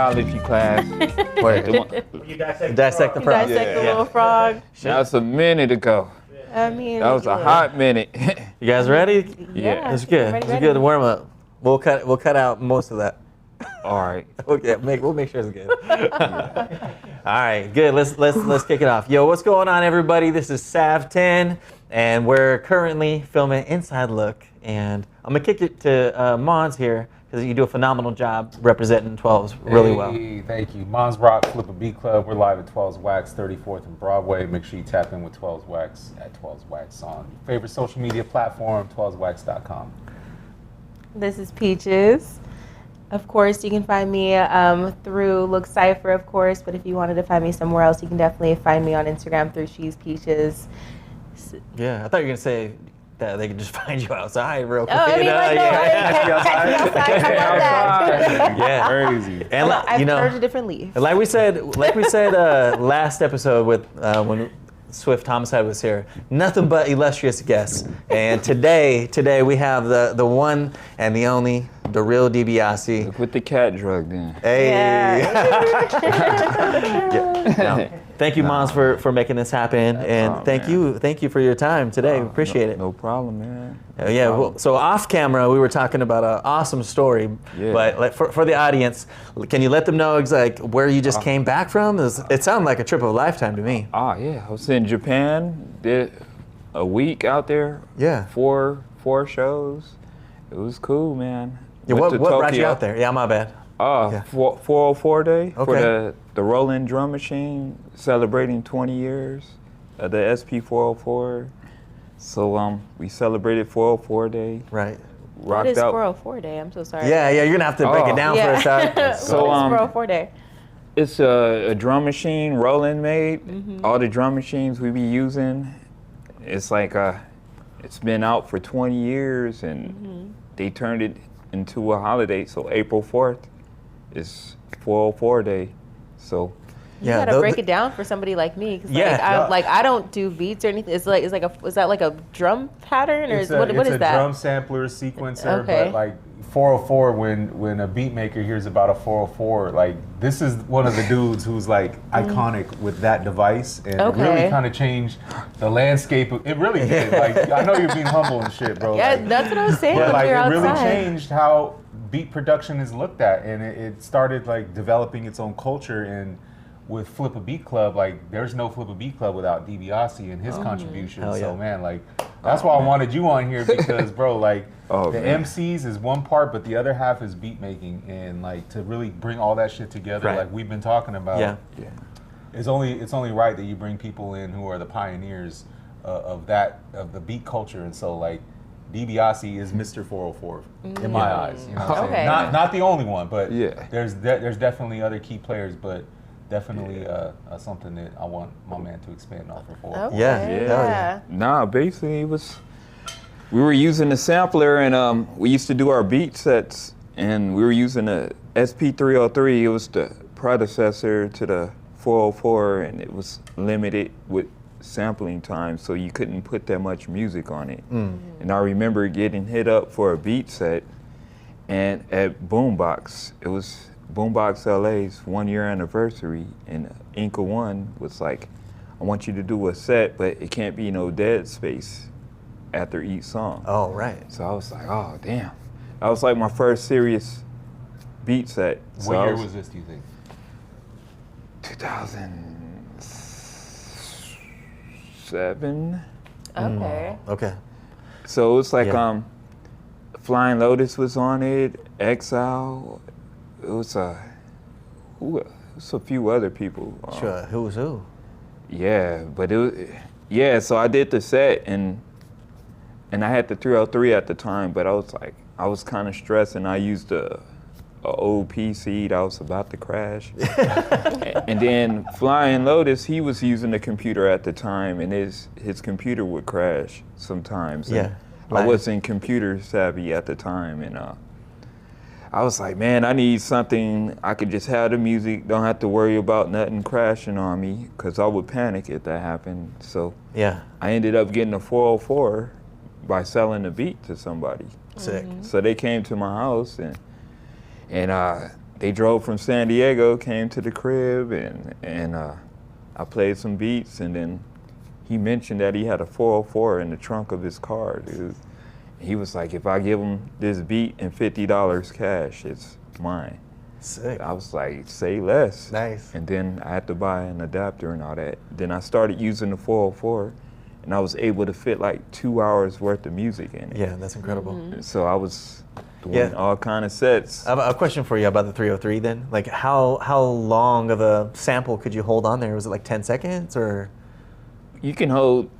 biology class. Wait, You dissect dissect the frog. frog. Dissect the Yeah. little frog. That was a minute ago. I mean, That was a yeah. hot minute. You guys ready? Yeah. It's good. Ready, It's a good warm up. We'll cut out most of that. All right. Okay, we'll make sure it's good. All right, good. Let's kick it off. Yo, what's going on, everybody? This is SavTen, and we're currently filming Inside Look. And I'm gonna kick it to Mons here because you do a phenomenal job representing 12s really well. Hey, thank you. Mons Rock, Flip a Beat Club. We're live at 12's Wax, 34th and Broadway. Make sure you tap in with 12's Wax at 12's Wax on your favorite social media platform, 12swax.com. This is Peaches. Of course, you can find me through Look Cypher, of course, but if you wanted to find me somewhere else, you can definitely find me on Instagram through She's Peaches. Yeah, I thought you were gonna say that they could just find you outside real quick. Oh, I mean, like, no, catch me outside. How about that? Yeah, Crazy. and I've turned a different leaf. like we said last episode with when Swift Homicide was here, nothing but illustrious guests. And today we have the one and the only, the real Dibia. Look with the cat drug then. Hey. Yeah. No. Thank you, Mons, for making this happen, and thank you for your time today. We appreciate it. No problem, man. Yeah. Well, so off camera, we were talking about an awesome story, Yeah. but like for the audience, can you let them know exactly where you just came back from? It sounded like a trip of a lifetime to me. Yeah. I was in Japan, did a week out there. Yeah. Four shows. It was cool, man. Yeah, Went what to brought you Tokyo. out there? Yeah, my bad. Yeah. 404 day for Okay. the Roland drum machine, celebrating 20 years of the SP404. So we celebrated 404 day. Right. What Rocked is out. 404 Day? I'm so sorry. Yeah, you're gonna have to break it down for us. Yeah. So, What is 404 Day? It's a drum machine Roland made. All the drum machines we be using, it's like it's been out for 20 years and they turned it into a holiday. So April 4th is 404 day. So You gotta break it down for somebody like me, because I don't do beats or anything. Is that like a drum pattern, or It's what is a that? drum sampler sequencer, Okay. but like 404, when a beat maker hears about a 404, like this is one of the dudes who's like iconic with that device, and it really kind of changed the landscape. It really did. Like, I know you're being humble and shit, bro. Yeah, like, that's what I was saying. but like when it we were really outside. changed how beat production is looked at, and it started like developing its own culture. And with Flip a Beat Club, like there's no Flip a Beat Club without Dibia and his contribution. Hell yeah. So man, like that's why I wanted you on here, because bro, like the man. MCs is one part, but the other half is beat making, and like to really bring all that shit together, Right. like we've been talking about. Yeah. It's only right that you bring people in who are the pioneers of the beat culture, and so like Dibia is Mr. 404 in my eyes. You know what I'm saying? Okay. Not the only one, but Yeah. there's definitely other key players, but definitely something that I want my man to expand on for 404. Okay, Yeah, hell yeah. Nah, basically we were using the sampler, and we used to do our beat sets, and we were using the SP303. It was the predecessor to the 404, and it was limited with sampling time, so you couldn't put that much music on it. And I remember getting hit up for a beat set, and at Boombox, it was Boombox LA's 1 year anniversary, and Inca One was like, I want you to do a set, but it can't be no dead space after each song. Oh, right. So I was like, oh, damn. That was like my first serious beat set. So What year was this, do you think? 2007. Okay. Okay. So it was like Yeah. Flying Lotus was on it, Exile. It was a few other people. Sure. Who's who? Yeah, but so I did the set, and I had the 303 at the time, but I was kind of stressed, and I used a old PC that was about to crash. And then Flying Lotus, he was using the computer at the time, and his computer would crash sometimes. And Yeah. I wasn't computer savvy at the time, and I was like, man, I need something I could just have the music, don't have to worry about nothing crashing on me, because I would panic if that happened. So Yeah. I ended up getting a 404 by selling the beat to somebody. Sick. So they came to my house, and they drove from San Diego, came to the crib, and I played some beats, and then he mentioned that he had a 404 in the trunk of his car, dude. He was like, if I give him this beat and $50 cash, it's mine. Sick. I was like, say less. Nice. And then I had to buy an adapter and all that. Then I started using the 404, and I was able to fit like 2 hours worth of music in it. Yeah, that's incredible. And so I was doing all kind of sets. I have a question for you about the 303 then. Like how long of a sample could you hold on there? Was it like 10 seconds or? You can hold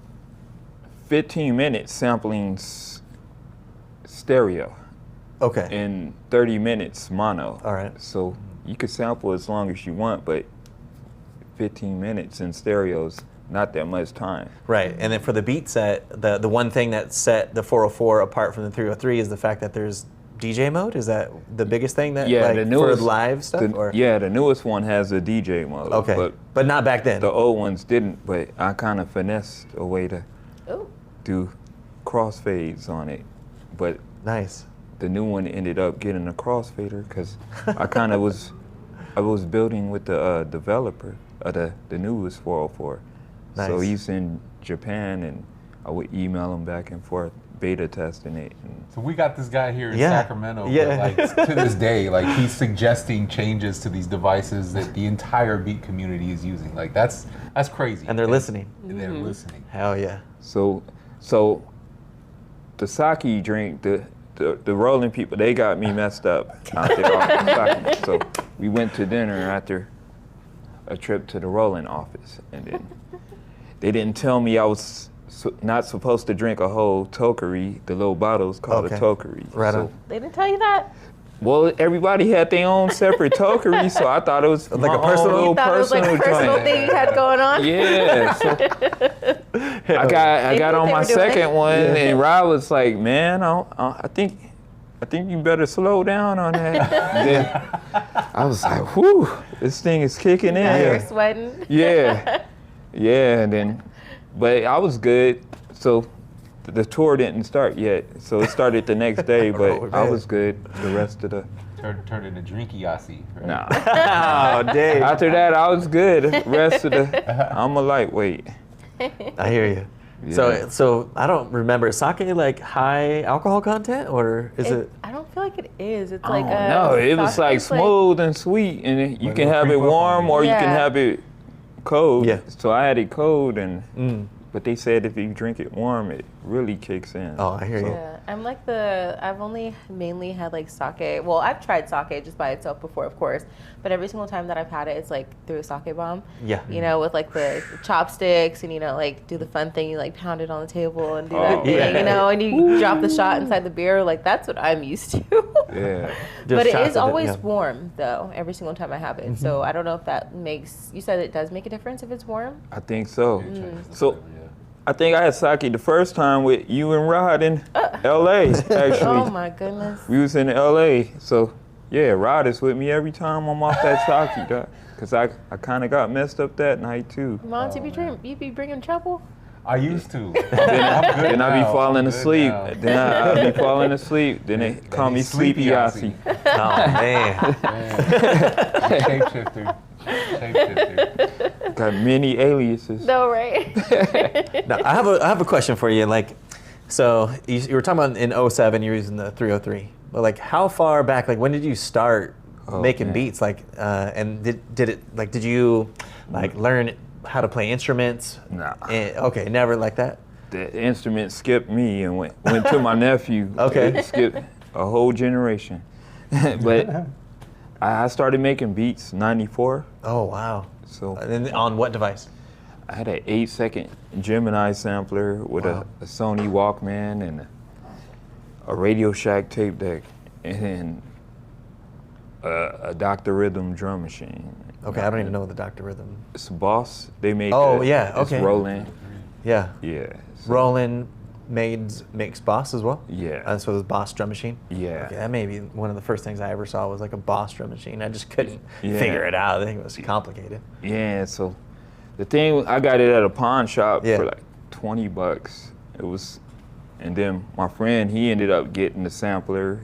15 minutes sampling stereo. Okay. In 30 minutes mono. All right. So you could sample as long as you want, but 15 minutes in stereo's not that much time. Right. And then for the beat set, the one thing that set the 404 apart from the 303 is the fact that there's DJ mode. Is that the biggest thing that the newest, for live stuff? the newest one has a DJ mode. Okay. But not back then. The old ones didn't, but I kind of finessed a way to do crossfades on it. But nice. The new one ended up getting a crossfader because I kind of was building with the developer of the newest 404. Nice. So he's in Japan, and I would email him back and forth, beta testing it. And so we got this guy here in Sacramento, Yeah. but like to this day, like he's suggesting changes to these devices that the entire beat community is using. Like that's crazy. And they're listening. And they're listening. Hell yeah. So the sake drink, the rolling people, they got me messed up out there off the sake. So we went to dinner after a trip to the rolling office, and then they didn't tell me I was not supposed to drink a whole tokery, the little bottles called a tokery. Right so, on. They didn't tell you that? Well, everybody had their own seperate tokery, so I thought it was Like my a personal- own little You thought it was like a personal joint. thing you had going on? Yeah. So I got knew on what my they were doing. second one, and Rob was like, "Man, I think you better slow down on that." Then I was like, "Whew, this thing is kicking in." Now you're sweating. Yeah, and then, but I was good. So the tour didn't start yet, so it started the next day. But I was good the rest of the. Turned into drinky yassi. Right? Nah. Oh, dang. After that, I was good. Rest of the, I'm a lightweight. I hear you. Yeah. So I don't remember. Is sake like high alcohol content, or is it? I don't feel like it is. It's I like don't know. It was sake like is smooth and sweet, and you Like can it'll have it creep up on warm you. or you can Yeah. have it cold. Yeah. So I had it cold, and but they said if you drink it warm, it really kicks in. Oh, I hear you. Yeah, I'm like I've only mainly had like sake. Well, I've tried sake just by itself before, of course, but every single time that I've had it, it's like through a sake bomb. Yeah. You know, with like the chopsticks and, you know, like do the fun thing, you like pound it on the table and do that thing, yeah. you know, and you drop the shot inside the beer. Like that's what I'm used to. Yeah. But it shots is of always yeah. warm though, every single time I have it. So I don't know if that makes, you said it does make a difference if it's warm? I think so. Mm. So I think I had sake the first time with you and Rod in L.A. Actually. Oh my goodness. We was in L.A. So yeah, Rod is with me every time I'm off that sake, because I kind of got messed up that night too. Mom, you be bringing trouble? I used to. Then I be falling I'm good asleep. now. Then I be falling asleep. Then they call me Sleepy Yossi. Oh man. Shapeshifter. Shapeshifter. Got many aliases. No, right? Now, I have a question for you. Like, so you were talking about in 07 you were using the 303. But like, how far back? Like, when did you start making man. beats? Like, and did you like learn how to play instruments? Nah. Okay, never like that. The instrument skipped me and went to my nephew. Okay. It skipped a whole generation. But I started making beats '94. Oh wow. So And then on what device? I had an 8-second Gemini sampler with Wow. a Sony Walkman and a Radio Shack tape deck, and then a Dr. Rhythm drum machine. Okay, I don't even know the Dr. Rhythm. It's Boss. They make. Oh, yeah, It's okay. Roland. Yeah. Yeah. So, Roland makes Boss as well? Yeah. So the Boss drum machine? Yeah. Okay, that may be one of the first things I ever saw was like a Boss drum machine. I just couldn't Yeah. figure it out. I think it was complicated. Yeah. So the thing, I got it at a pawn shop Yeah. for like $20. It was, and then my friend, he ended up getting the sampler.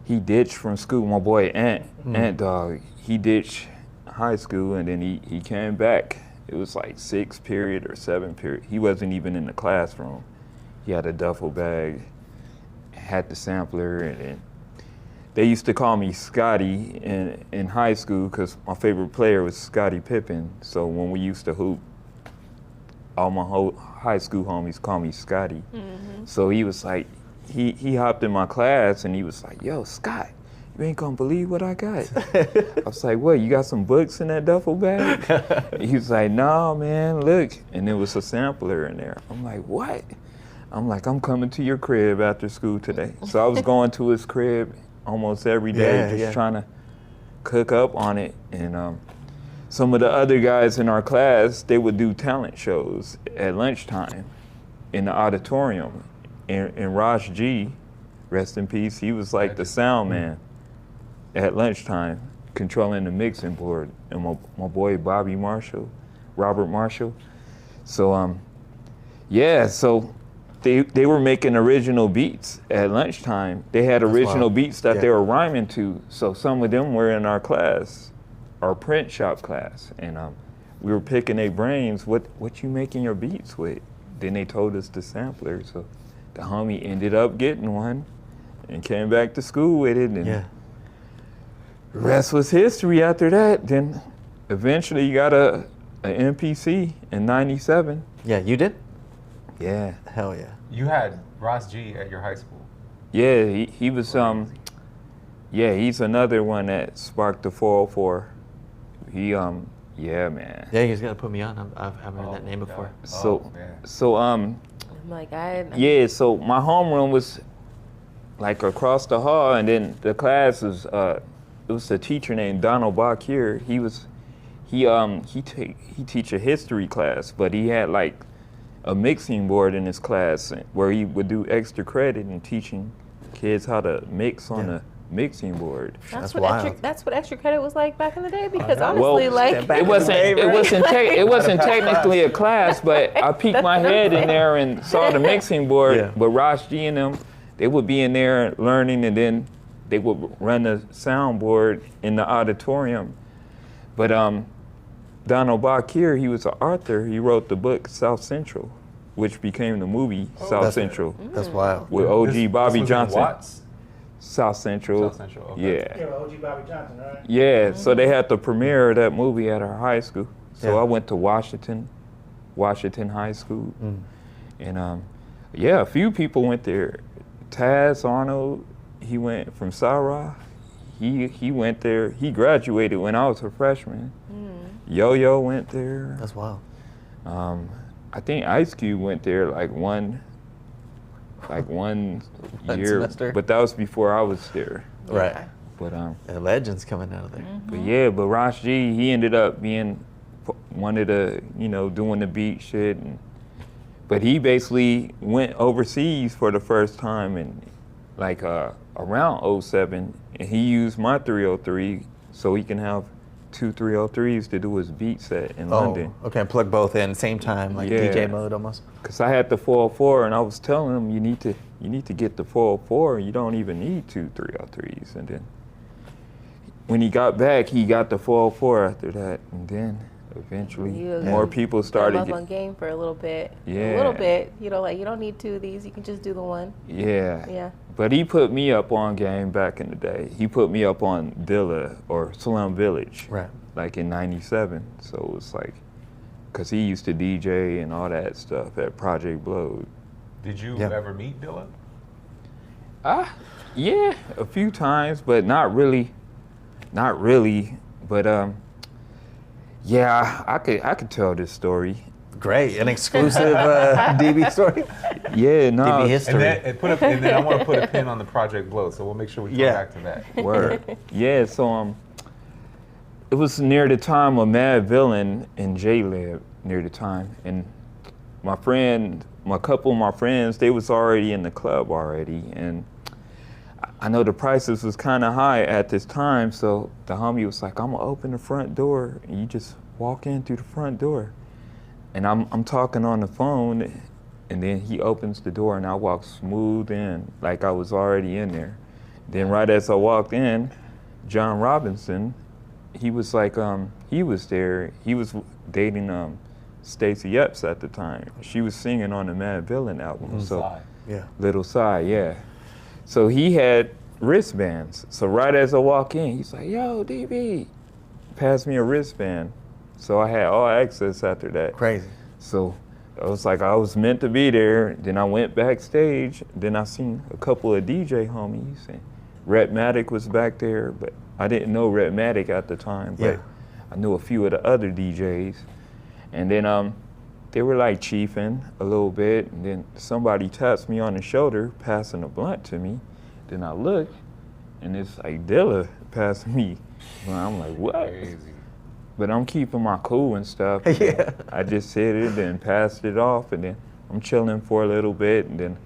he ditched from school. My boy Ant Dog, he ditched high school and then he came back. It was like 6th period or 7th period. He wasn't even in the classroom. He had a duffel bag, had the sampler, and they used to call me Scotty in high school because my favorite player was Scottie Pippen. So when we used to hoop, all my whole high school homies call me Scotty. So he was like, he hopped in my class and he was like, yo, Scott, you ain't gonna believe what I got. I was like, what, you got some books in that duffel bag? He was like, no, man, look. And there was a sampler in there. I'm like, what? I'm like, I'm coming to your crib after school today. So I was going to his crib almost every day, just trying to cook up on it. And some of the other guys in our class, they would do talent shows at lunchtime in the auditorium. And Raj G, rest in peace, he was like the sound man at lunchtime, controlling the mixing board. And my boy Robert Marshall. So so they were making original beats at lunchtime. They had original beats that they were rhyming to. So some of them were in our class, our print shop class. And we were picking their brains, what you making your beats with? Then they told us the sampler. So the homie ended up getting one and came back to school with it. And the rest was history after that. Then eventually you got a MPC in '97. Yeah, you did? Yeah. Hell yeah. You had Ross G at your high school. Yeah, he was he's another one that sparked the 404. He yeah, man. Yeah, he's gonna put me on. I haven't heard that name before. So I'm like, yeah, so my homeroom was like across the hall, and then the class was it was a teacher named Donald Bakir. He teach a history class, but he had like a mixing board in his class where he would do extra credit in teaching kids how to mix on the mixing board. That's what extra credit was like back in the day, because honestly, it wasn't technically a class, but I peeked my head in there and saw the mixing board. But Rosh G and them, they would be in there learning, and then they would run the soundboard in the auditorium. But Donald Bakir, he was an author. He wrote the book South Central, which became the movie South Central. That's wild. With OG Bobby this Johnson. Watts? South Central. South Central, okay. Yeah. OG Bobby Johnson, right? Yeah, so they had the premiere of that movie at our high school. So I went to Washington High School. And a few people went there. Taz Arnold, he went from Sarah. He went there. He graduated when I was a freshman. Yo-Yo went there. That's wild. I think Ice Cube went there like one year, semester? but that was before I was there. Right. But The legends coming out of there. but Rosh G, he ended up being one of the, doing the beat shit. But he basically went overseas for the first time in like around '07, and he used my 303 so he can have 2 303s to do his beat set in London. Okay, plug both in same time, like DJ mode almost. Cause I had the 404, and I was telling him you need to get the 404. You don't even need 2 303s. And then when he got back, he got the 404 after that, and then eventually more people started up on game for a little bit. Yeah. A little bit. You don't need 2 of these. You can just do the one. Yeah. Yeah. But he put me up on game back in the day. He put me up on Dilla or Slum Village. Right. Like in '97. So it was like, cause he used to DJ and all that stuff at Project Blow. Did you ever meet Dilla? Yeah, a few times, but not really. But I could tell this story. Great, an exclusive DB story. Yeah, no. DB history. And then I want to put a pin on the Project Blow, so we'll make sure we come back to that. Word. Yeah, so it was near the time of Mad Villain and J-Lib near the time, and a couple of my friends, they was already in the club already, and I know the prices was kind of high at this time, so the homie was like, I'm gonna open the front door, and you just walk in through the front door. And I'm talking on the phone, and then he opens the door, and I walk smooth in, like I was already in there. Then right as I walked in, John Robinson, he was like, he was there. He was dating Stacey Epps at the time. She was singing on the Mad Villain album. So Yeah. Little Sigh, yeah. So he had wristbands. So right as I walk in, he's like, yo, DB, pass me a wristband. So I had all access after that. Crazy. So I was like, I was meant to be there. Then I went backstage. Then I seen a couple of DJ homies. And Redmatic was back there, but I didn't know Redmatic at the time. But Yeah. I knew a few of the other DJs. And then they were like chiefing a little bit. And then somebody taps me on the shoulder, passing a blunt to me. Then I look, and it's like Dilla passing me. And I'm like, what? Crazy. But I'm keeping my cool and stuff. Yeah. I just hit it and passed it off, and then I'm chilling for a little bit, and then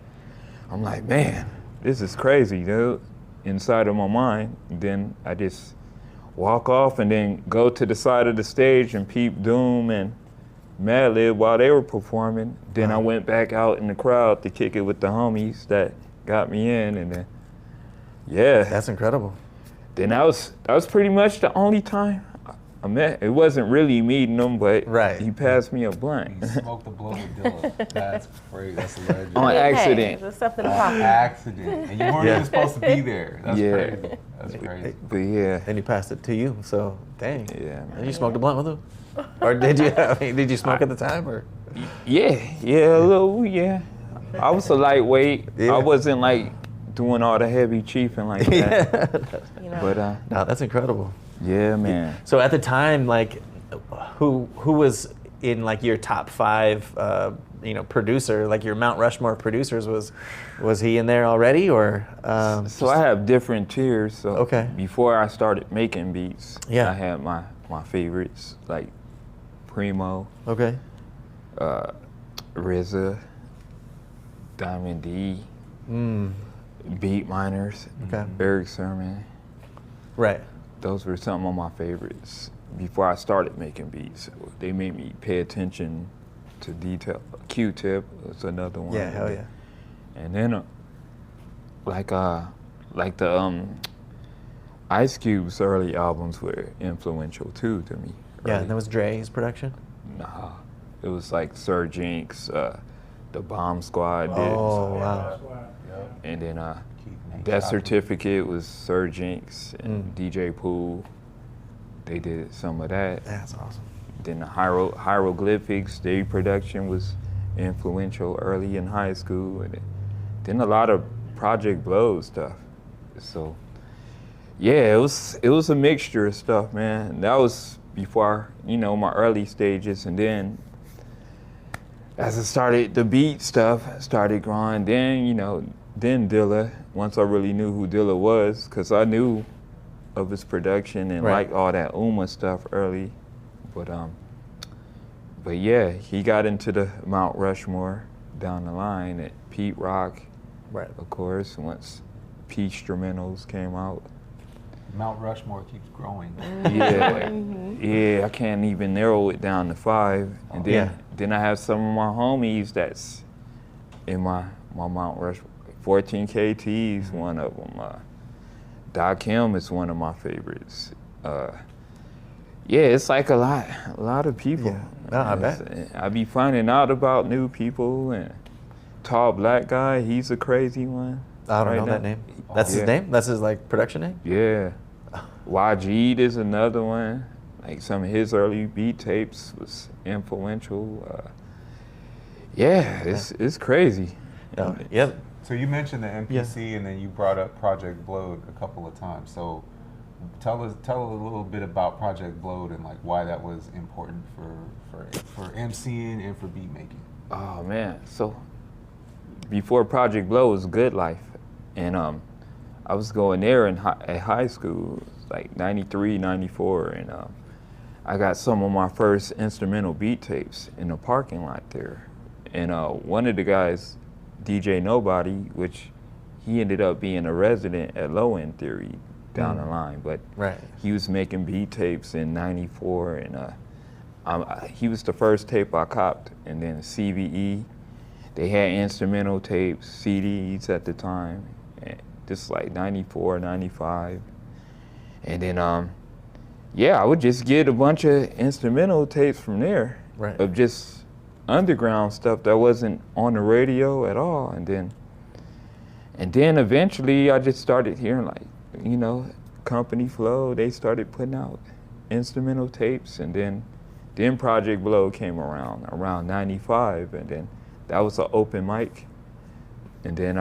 I'm like, man, this is crazy, dude. Inside of my mind, then I just walk off and then go to the side of the stage and peep Doom and Madlib while they were performing. Then I went back out in the crowd to kick it with the homies that got me in, and then yeah. That's incredible. Then that was pretty much the only time I met. It wasn't really meeting him, but Right. he passed me a blunt. You smoked the blow with Dilla. That's crazy. That's a legend. On Hey, accident. there's something to On pop. accident. And you weren't Yeah. even supposed to be there. That's Yeah. crazy. That's crazy. But yeah, And he passed it to you. So dang. yeah, And man. you smoked a blunt with him? Or did you? I mean, did you smoke at the time? Or Yeah, a little, yeah. I was a lightweight. Yeah. I wasn't like doing all the heavy chiefing like that. You know? But no, that's incredible. yeah, man. So at the time, like, who was in like your top 5, producer, like your Mount Rushmore producers? Was he in there already, or? So I have different tiers. So Okay. before I started making beats, Yeah. I had my favorites like Primo, Okay. RZA, Diamond D, Beat Miners, Okay. Eric Sermon. Right. Those were some of my favorites before I started making beats. They made me pay attention to detail. Q-Tip was another one. Yeah. Hell yeah. And then like the Ice Cube's early albums were influential too to me. Yeah. early. And that was Dre's production. Nah, it was like Sir Jinx, the Bomb Squad did, Oh wow. and then Keith Nate Death Shocker. Certificate was Sir Jinx and DJ Pool. They did some of that. That's awesome. Then the Hieroglyphics, their production was influential early in high school, and then a lot of Project Blow stuff. So yeah, it was a mixture of stuff, man. That was before my early stages, and then as I started the beat stuff started growing, then Dilla. Once I really knew who Dilla was, because I knew of his production and Right. like all that Uma stuff early, but yeah, he got into the Mount Rushmore down the line at Pete Rock, Right. of course, once Peach Instrumentals came out. Mount Rushmore keeps growing. Yeah, yeah, I can't even narrow it down to 5. And then I have some of my homies that's in my Mount Rushmore. 14 KT's one of them. Doc Kim is one of my favorites. Yeah, it's like a lot of people. Yeah. No, I bet. I be finding out about new people, and Tall Black Guy, he's a crazy one. I don't right know that now. name. That's his Yeah. name? That's his like production name? Yeah. YG is another one. Like some of his early beat tapes was influential. Yeah, it's crazy. No. Yep. So you mentioned the MPC, and then you brought up Project Blowed a couple of times. So tell a little bit about Project Blowed and like why that was important for MCing and for beat making. Oh man, so before Project Blow was Good Life, and I was going there at high school, like 93, 94, and I got some of my first instrumental beat tapes in the parking lot there. And one of the guys, DJ Nobody, which he ended up being a resident at Low End Theory down the line, but Right. he was making beat tapes in 94, and he was the first tape I copped. And then CVE, they had instrumental tapes, CDs at the time. And This is like 94, 95. And then, yeah, I would just get a bunch of instrumental tapes from there Right. of just underground stuff that wasn't on the radio at all. And then eventually I just started hearing like, you know, Company Flow, they started putting out instrumental tapes, and then Project Blow came around 95, and then that was an open mic. And then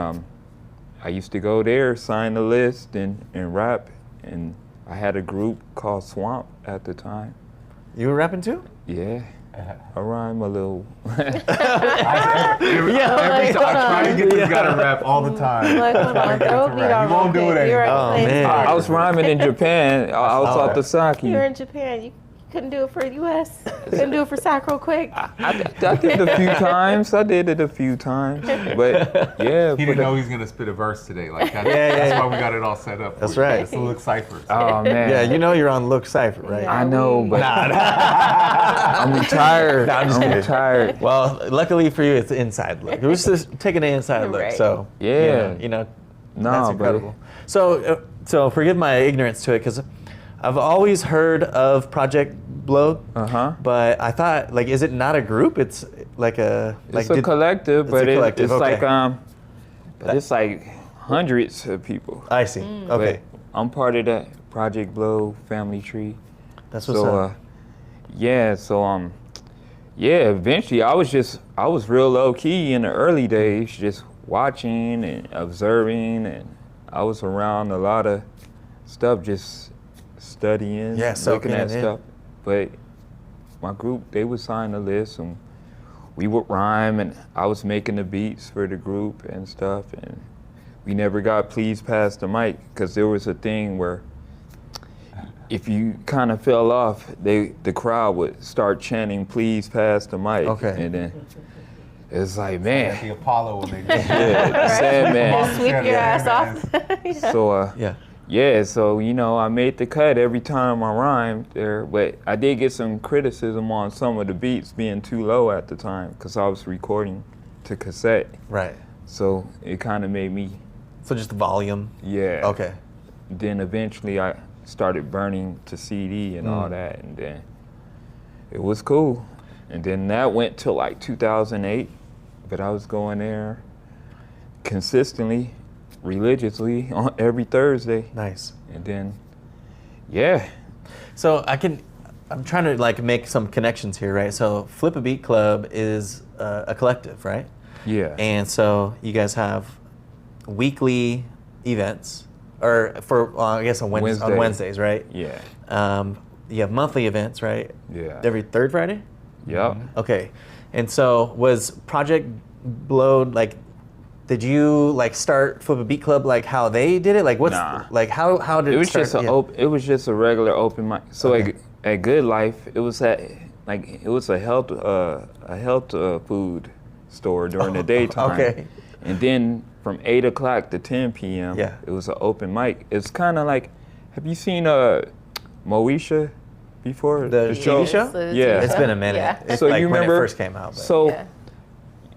I used to go there, sign the list and rap, and I had a group called Swamp at the time. You were rapping too? Yeah, I rhyme a little. Every time I try to get this guy to rap all the time. Like, hold on, throw a beat on He won't do it You're anymore. Oh, man. I was rhyming in Japan. I was off the Saki. You're in Japan. You couldn't do it for the U.S. Couldn't do it for Sac real quick. I did it a few times. I did it a few times. But yeah. He didn't know he was gonna spit a verse today. Like that's Yeah. why we got it all set up. That's for you. right. It's a Look Cypher. Oh man. Yeah, you know you're on Look Cypher, right? Yeah. I know, but Nah. I'm retired. Nah, I'm just kidding. retired. Well, luckily for you, it's inside look. It was just taking an inside look, Right. so Yeah. you know, No, that's buddy. incredible. So forgive my ignorance to it, because I've always heard of Project Blow, but I thought, like, is it not a group? It's like a It's a collective, it's but a collective, it's okay. like but it's like hundreds of people. I see. Okay, But I'm part of that Project Blow family tree. that's what's So up. yeah, eventually I was real low key in the early days, just watching and observing, and I was around a lot of stuff, just studying, Yeah, soaking looking at it in. stuff. But my group, they would sign the list, and we would rhyme, and I was making the beats for the group and stuff, and we never got please pass the mic, because there was a thing where if you kind of fell off, the crowd would start chanting, please pass the mic. Okay. And then it's like, At man, the Apollo when they yeah, sad man. Sweep your Yeah, ass off. Yeah. So, Yeah. yeah, so, you know, I made the cut every time I rhymed there, but I did get some criticism on some of the beats being too low at the time, because I was recording to cassette. Right. So it kind of made me, So just volume. yeah. Okay. Then eventually I started burning to CD and all that, and then it was cool. And then that went till like 2008, but I was going there consistently, religiously on every Thursday. Nice. And then, yeah. So I'm trying to like make some connections here, right? So Flip a Beat Club is a collective, right? Yeah. And so you guys have weekly events, or for I guess on Wednesdays, right? Yeah. You have monthly events, right? Yeah. Every third Friday. Yep. Okay. And so was Project Blow like? Did you like start Flip a Beat Club like how they did it? Like what's Nah. like how did It was start? just a Yeah. it was just a regular open mic. So Okay. at Good Life, it was a health food store during the daytime. Okay. And then from 8 o'clock to 10 p.m. Yeah. it was an open mic. It's kind of like, have you seen Moesha before? The show? TV show? Yeah. It's been a minute. Yeah. It's So like you when remember- it first came out. But. So Yeah.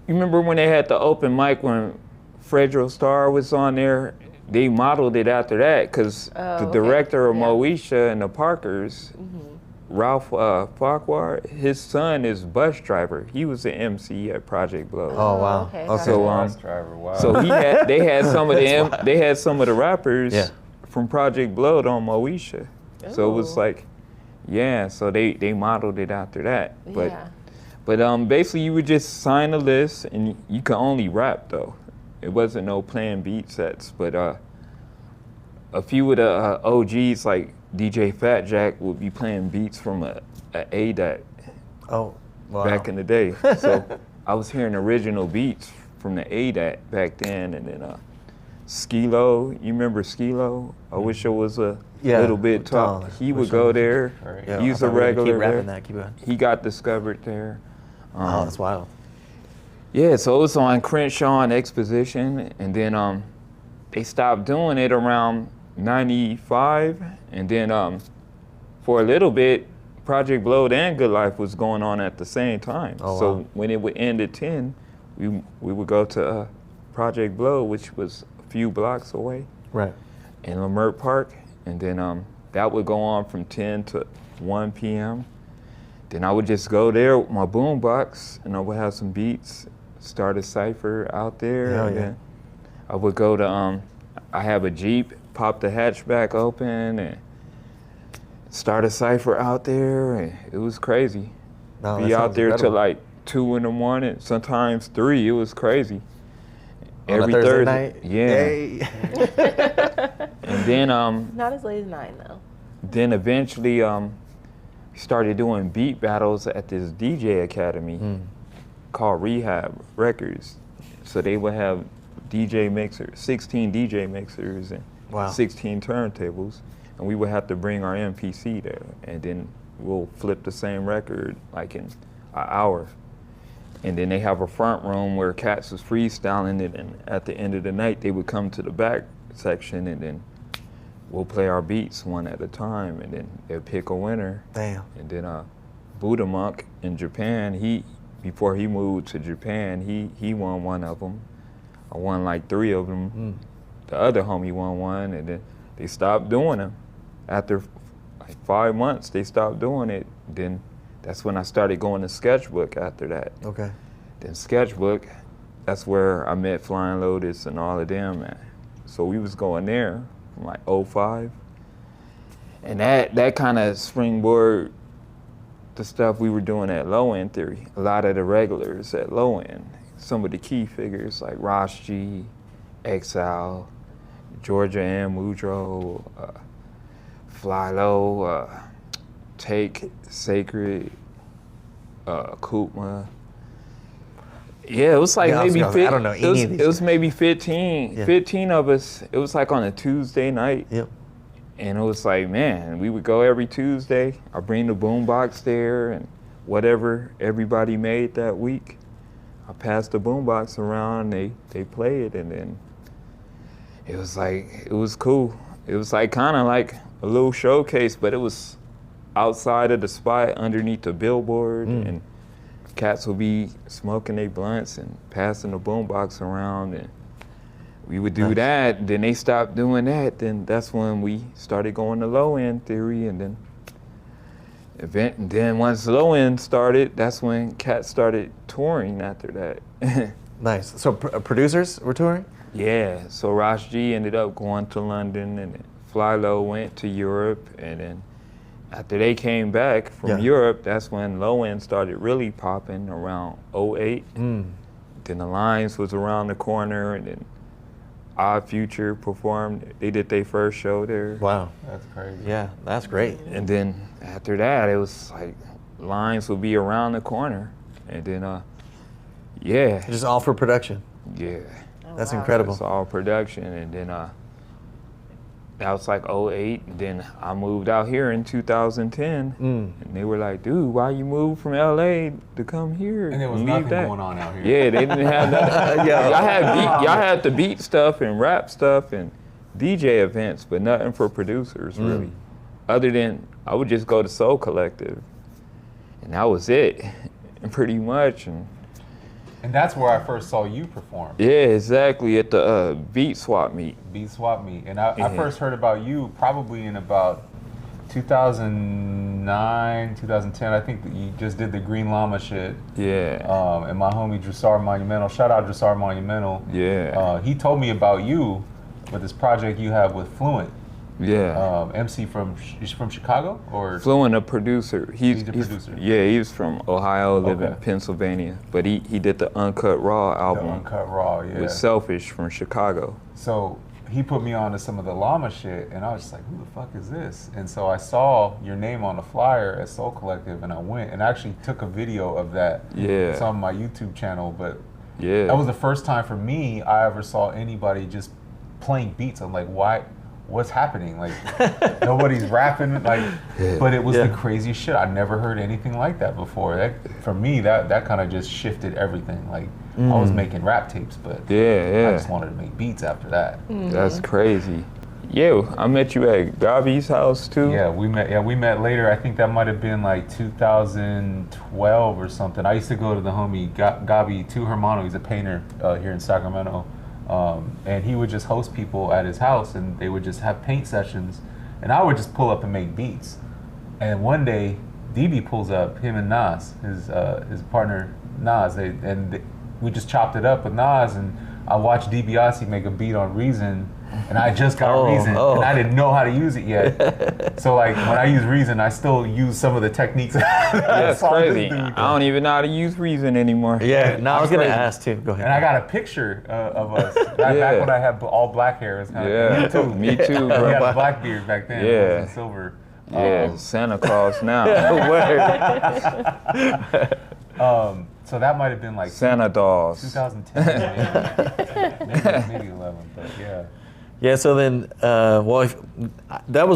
you remember when they had the open mic when Fredro Starr was on there? They modeled it after that because Oh, the okay. director of Yeah. Moesha and the Parkers, Ralph Farquhar, his son is bus driver. He was the MC at Project Blow. Oh wow. Okay, Okay. So Bus driver, wow. so they had some of the rappers Yeah. from Project Blow on Moesha. So it was Ooh. like, yeah. So they modeled it after that. But Yeah. basically you would just sign a list, and you could only rap though. It wasn't no playing beat sets. But a few of the OGs like DJ Fat Jack would be playing beats from a ADAT Oh wow. back in the day. So I was hearing original beats from the ADAT back then, and then Skilo, you remember Skilo? I wish I was a little bit tall. taller. He would Wish I go was- there. Right. Yeah, He's I a thought we were gonna regular Keep rapping there. that. Keep going. He got discovered there. Oh, that's wild. Yeah, so it was on Crenshaw and Exposition, and then they stopped doing it around 95, and then for a little bit, Project Blow and Good Life was going on at the same time. Oh, So wow. when it would end at 10, we would go to Project Blow, which was a few blocks away. Right. in Lamert Park, and then that would go on from 10 to 1 p.m. Then I would just go there with my boombox, and I would have some beats, start a cipher out there, Hell and yeah. then I would go to I have a Jeep, pop the hatchback open, and start a cipher out there, and it was crazy. No, that Be out sounds there till incredible. like 2 in the morning, sometimes 3. It was crazy. On a Every Thursday Thursday, night? yeah. Hey. And then Not as late as 9 though. then eventually started doing beat battles at this DJ academy called Rehab Records. So they would have DJ mixers, 16 DJ mixers and Wow. 16 turntables, and we would have to bring our MPC there, and then we'll flip the same record like in an hour. And then they have a front room where cats was freestyling it, and at the end of the night they would come to the back section, and then we'll play our beats one at a time, and then they'll pick a winner. Damn. And then Buddha Monk in Japan, before he moved to Japan, he won one of them. I won like 3 of them. The other homie won one, and then they stopped doing them. After like 5 months, they stopped doing it. Then that's when I started going to Sketchbook after that. Okay. Then Sketchbook, that's where I met Flying Lotus and all of them, man. So we was going there from like 05. And that kind of springboard the stuff we were doing at Low End Theory. A lot of the regulars at Low End, some of the key figures like Ross G, Exile, Georgia M, Mudro, Fly Low, Take, Sacred, Koopma. Yeah, it was like Yeah, maybe I don't know any of these it was guys. maybe 15, Yeah. 15 of us. It was like on a Tuesday night. Yep. And it was like, man, we would go every Tuesday. I bring the boombox there and whatever everybody made that week, I passed the boombox around, they play it, and then it was like, it was cool. It was like kind of like a little showcase, but it was outside of the spot underneath the billboard, and cats would be smoking their blunts and passing the boombox around, and we would do that. Then they stopped doing that. Then that's when we started going to Low End Theory, and then once Low End started, that's when cats started touring after that. Nice. So producers were touring? Yeah. So Ross G ended up going to London, and then Fly Low went to Europe, and then after they came back from Europe, that's when Low End started really popping around 08. Then the Lines was around the corner, and then Odd Future performed. They did their first show there. Wow. That's crazy. Yeah, that's great. And then after that, it was like Lines would be around the corner. And then, yeah. Just all for production. Yeah. Oh, That's wow. incredible. It's all production. And then that was like 08. And then I moved out here in 2010. And they were like, dude, why you moved from LA to come here? And there was leave nothing that? going on out here. Yeah, they didn't have nothing. Y'all had the beat stuff and rap stuff and DJ events, but nothing for producers really. Other than I would just go to Soul Collective, and that was it, pretty much. And that's where I first saw you perform. Yeah, exactly, at the Beat Swap meet. Beat Swap Meet. And I first heard about you probably in about 2009, 2010. I think that you just did the Green Llama shit. Yeah. And my homie Dressar Monumental, shout out Dressar Monumental. Yeah. He told me about you with this project you have with Fluent. Yeah. MC he's from Chicago or? Fluent, a producer. He's a producer. Yeah, he was from Ohio, lived in Okay. Pennsylvania, but he did the Uncut Raw The album Uncut Raw, yeah. with Selfish from Chicago. So he put me on to some of the llama shit, and I was just like, who the fuck is this? And so I saw your name on the flyer at Soul Collective, and I went and actually took a video of that. Yeah. It's on my YouTube channel, but Yeah. that was the first time for me I ever saw anybody just playing beats. I'm like, why? What's happening? Like, nobody's rapping. Like, but it was the craziest shit. I never heard anything like that before. That for me, that kind of just shifted everything. Like, I was making rap tapes, but I just wanted to make beats after that. That's crazy. Yeah, I met you at Gabi's house too. Yeah, we met later. I think that might have been like 2012 or something. I used to go to the homie Gabi Tu Hermano. He's a painter here in Sacramento. and he would just host people at his house, and they would just have paint sessions, and I would just pull up and make beats. And one day, Dibia pulls up, him and Nas, his partner Nas, we just chopped it up with Nas, and I watched Dibia make a beat on Reason, and I just got Reason, and I didn't know how to use it yet. So like when I use Reason, I still use some of the techniques. That's crazy. I don't even know how to use Reason anymore. Yeah, no, I was gonna ask too. Go ahead. And I got a picture of us back when I had all black hair. It was kinda, me too, bro. We had a black beard back then. Yeah. It wasn't silver. Yeah, Santa Claus now. So that might have been like Santa dolls. 2010, maybe 11, but yeah. Yeah, so then, that was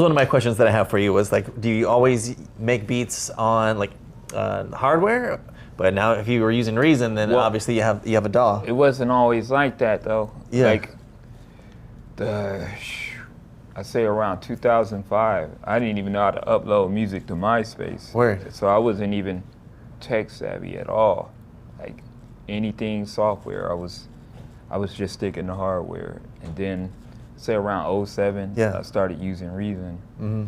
one of my questions that I have for you was like, do you always make beats on like hardware? But now if you were using Reason, then obviously you have a DAW. It wasn't always like that though. Yeah. Like I say around 2005, I didn't even know how to upload music to MySpace. Word. So I wasn't even tech savvy at all. Like anything software, I was just sticking to hardware. And then say around 07, I started using Reason. Mm-hmm.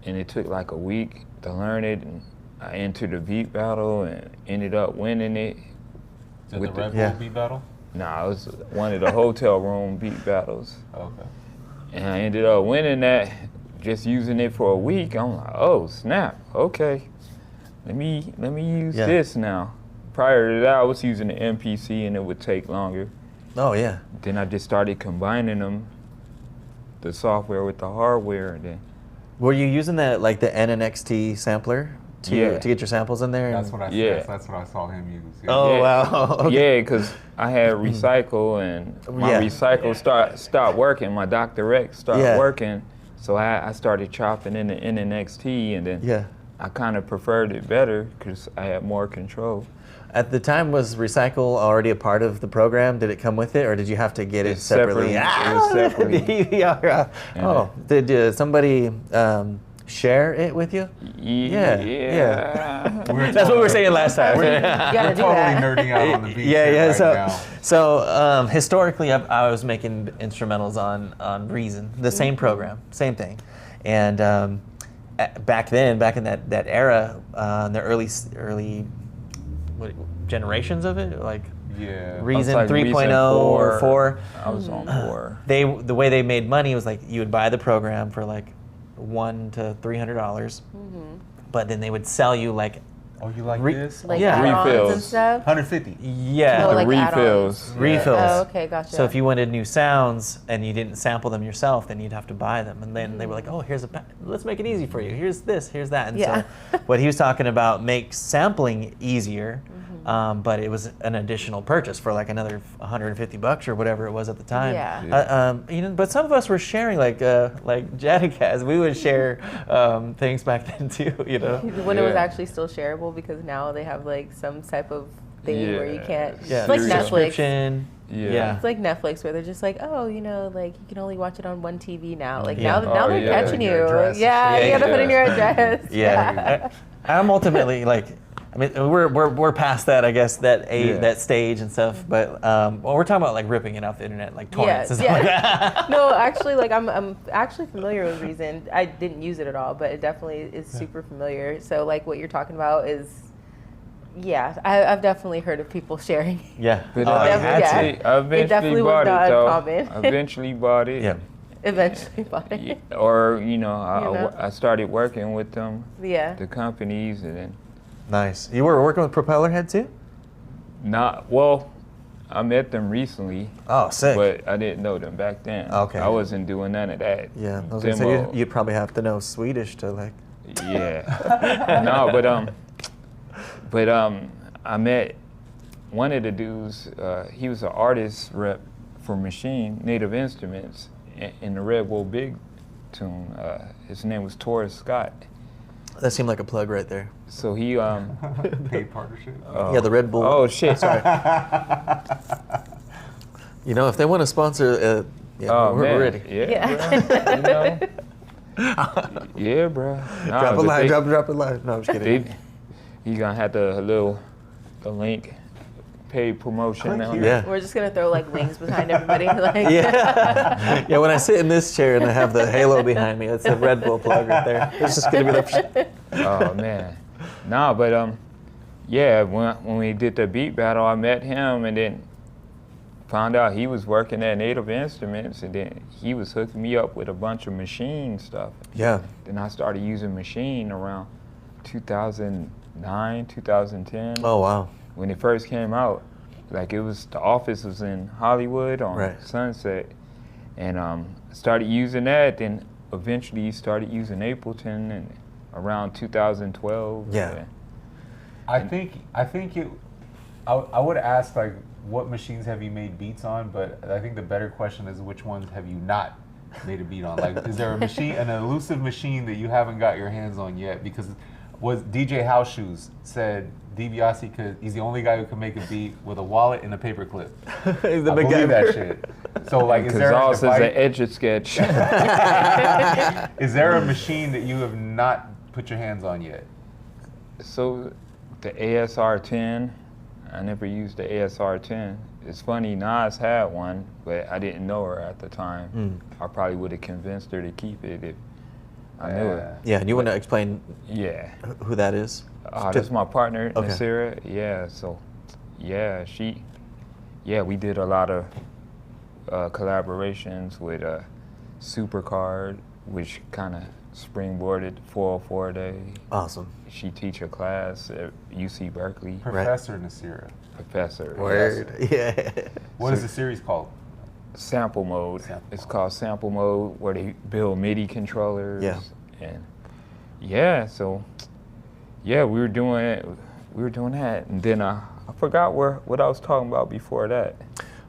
And it took like a week to learn it, and I entered the beat battle and ended up winning it. Is it the Red Bull beat battle? Nah, it was one of the hotel room beat battles. Okay. And I ended up winning that, just using it for a week. I'm like, oh snap, okay. Let me use this now. Prior to that, I was using the MPC and it would take longer. Oh yeah. Then I just started combining them, the software with the hardware, and then. Were you using that like the NNXT sampler to get your samples in there? That's what I that's what I saw him use. Yeah. Oh wow. Okay. Yeah, because I had Recycle and my Recycle stopped working. My Dr. X started working, so I started chopping in the NNXT, and then I kind of preferred it better because I had more control. At the time, was Recycle already a part of the program? Did it come with it, or did you have to get it separately? It was separately. Did somebody share it with you? Yeah. That's what we were saying last time. You gotta do Totally that. nerding out on the beat right now. So historically, I was making instrumentals on Reason, the same program, same thing, and back in that era, the early generations of it, like Reason like 3.0 or 4. I was on 4. The way they made money was like you would buy the program for like $100 to $300, but then they would sell you like. Oh, you like this? Like refills add-ons and stuff? 150. Yeah. Oh, like refills. Refills. Oh, okay, gotcha. So if you wanted new sounds and you didn't sample them yourself, then you'd have to buy them. And then they were like, oh, let's make it easy for you. Here's this, here's that. And so what he was talking about makes sampling easier, but it was an additional purchase for like another $150 or whatever it was at the time. But some of us were sharing like Jadicaz. We would share things back then too, When it was actually still shareable, because now they have like some type of thing where you can't. Yeah. It's like Netflix. Subscription. Yeah. It's like Netflix, where they're just like, oh, like you can only watch it on one TV now. Like now they're catching you. Yeah, you gotta put in your address. Yeah. I'm ultimately like, I mean, we're past that, I guess, that stage and stuff. But we're talking about like ripping it off the internet, like torrents and stuff like that. No, actually, like I'm actually familiar with Reason. I didn't use it at all, but it definitely is super familiar. So like what you're talking about is. Yeah, I've definitely heard of people sharing. Yeah, but I eventually bought it though. I eventually bought it. Yeah. Eventually bought it. Yeah. Or I started working with them. Yeah. The companies, and then. Nice. You were working with Propellerhead too? I met them recently. Oh, sick. But I didn't know them back then. Okay. I wasn't doing none of that. Yeah. I was gonna say you'd probably have to know Swedish to like. Yeah. No, but I met one of the dudes. He was an artist rep for Machine Native Instruments in the Red Bull Big tune. His name was Torres Scott. That seemed like a plug right there. So he paid partnership. Yeah, the Red Bull. Oh shit! Sorry. If they want to sponsor, we're ready. Yeah. Yeah, bro. Drop a line. No, I'm just kidding. You gonna have the link paid promotion. On Yeah. We're just gonna throw like wings behind everybody. Like, Yeah. Yeah, when I sit in this chair and I have the halo behind me, that's a Red Bull plug right there. It's just gonna be like, Oh man, no, but yeah, when we did the beat battle, I met him and then found out he was working at Native Instruments, and then he was hooking me up with a bunch of machine stuff. yeah. Then I started using machine around 2009, 2010. Oh, wow. When it first came out, like it was, the office was in Hollywood on Right. Sunset, and started using that. Then eventually started using Ableton, and around 2012. Yeah. I think it. I would ask like, what machines have you made beats on? But I think the better question is, which ones have you not made a beat on? Like, is there a machine, an elusive machine that you haven't got your hands on yet? Because was DJ House Shoes said Dibia he's the only guy who can make a beat with a wallet and a paperclip. He's the I big believe guy. that shit. So like, is there Kazals is a an device, Etch-a-Sketch. is there a machine that you have not put your hands on yet? So the ASR-10, I never used the ASR-10. It's funny, Nas had one, but I didn't know her at the time. I probably would have convinced her to keep it if I knew it. Yeah, and you want to explain Yeah. who that is? That's my partner, Okay. Nasira. Yeah, so, yeah, we did a lot of collaborations with Supercard, which kind of springboarded 404 Day. Awesome. She teach a class at UC Berkeley. Professor Nasira. Professor. Word. Yeah. What is the series called? Sample mode. Sample It's mode. called sample mode, where they build MIDI controllers. Yeah. And yeah, so yeah, we were doing that, and then I forgot what I was talking about before that.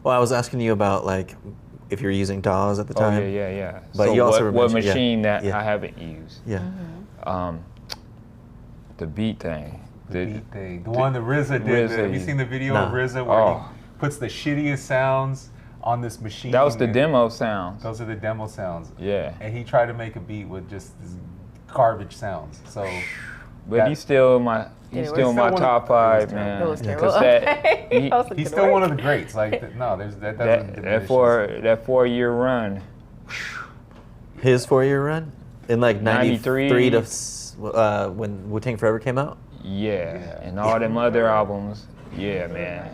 Well, I was asking you about like if you're using DAWs at the Oh time. yeah. But so you also what mentioned- yeah, machine that yeah. I haven't used? Yeah. The beat thing. The beat thing. The one that RZA did. RZA. Have you seen the video Nah. of RZA where Oh. he puts the shittiest sounds on this machine? That was the and demo sounds. Those are the demo sounds. Yeah. And he tried to make a beat with just this garbage sounds. So But that- he's still in my Yeah, still we're in my still one top of- five, it man. It was terrible. 'Cause that Okay. I was like, he's good still one work. of the greats. Like no, that doesn't that diminish that 4-year run. His 4-year run in like 93 93 to when Wu-Tang Forever came out. Yeah, Yeah. and all them other albums. Yeah, man.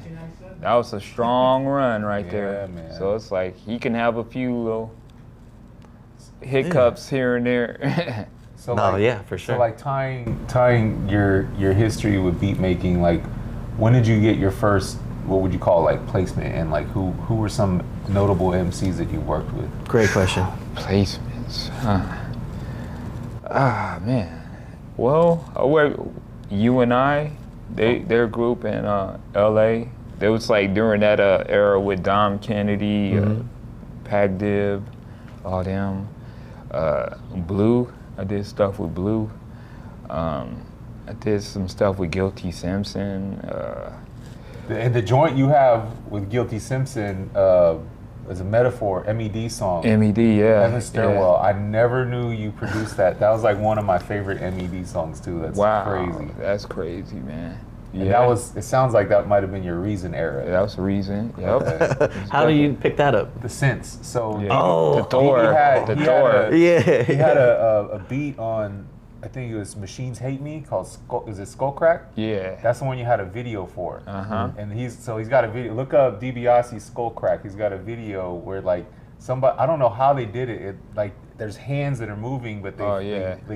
That was a strong run right there. Yeah, man. So it's like he can have a few little hiccups here and there. So No, like, yeah, for sure. So like tying your history with beat making, like when did you get your first, what would you call like placement, and like who were some notable MCs that you worked with? Great question. Placements. Huh. Ah, man. Well, I worked You and I, their group in LA. It was like during that era with Dom Kennedy, Pac Dib, all them. Blue, I did stuff with Blue. I did some stuff with Guilty Simpson. And the joint you have with Guilty Simpson is a Metaphor MED song. MED, yeah. Heaven Stairwell. I never knew you produced that. That was like one of my favorite MED songs too. That's Wow, crazy. that's crazy, man. And that was, it sounds like that might have been your Reason era. That was the reason. Yep. How do you pick that up? The synths. So Yeah. Oh. the Thor. he had Yeah. He had a beat on, I think it was Machines Hate Me, called is it Skull Crack? Yeah. That's the one you had a video for. Uh-huh. And he's got a video. Look up DiBiase's Skull Crack. He's got a video where like somebody, I don't know how they did it. It like there's hands that are moving, but they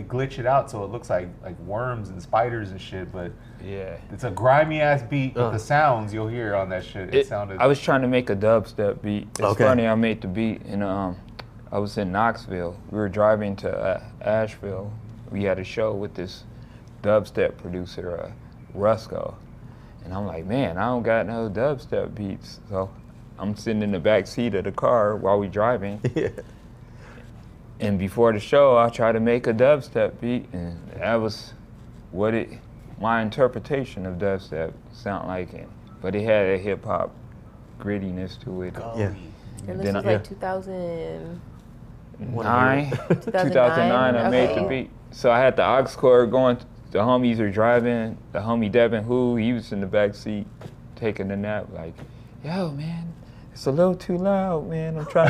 glitch it out so it looks like worms and spiders and shit. But Yeah. it's a grimy ass beat. But the sounds you'll hear on that shit, it sounded. I was trying to make a dubstep beat. It's Okay. funny, I made the beat and I was in Knoxville. We were driving to Asheville. We had a show with this dubstep producer, Rusco. And I'm like, man, I don't got no dubstep beats. So I'm sitting in the back seat of the car while we driving. Yeah. And before the show, I tried to make a dubstep beat, and that was what my interpretation of dubstep sound like. It. But it had a hip hop grittiness to it. Yeah. And this Then was I- like 2000. 2009, I made the okay. beat. So I had the aux cord going. The homies were driving. The homie Devin, he was in the back seat taking a nap, like, yo, man, it's a little too loud, man. I'm trying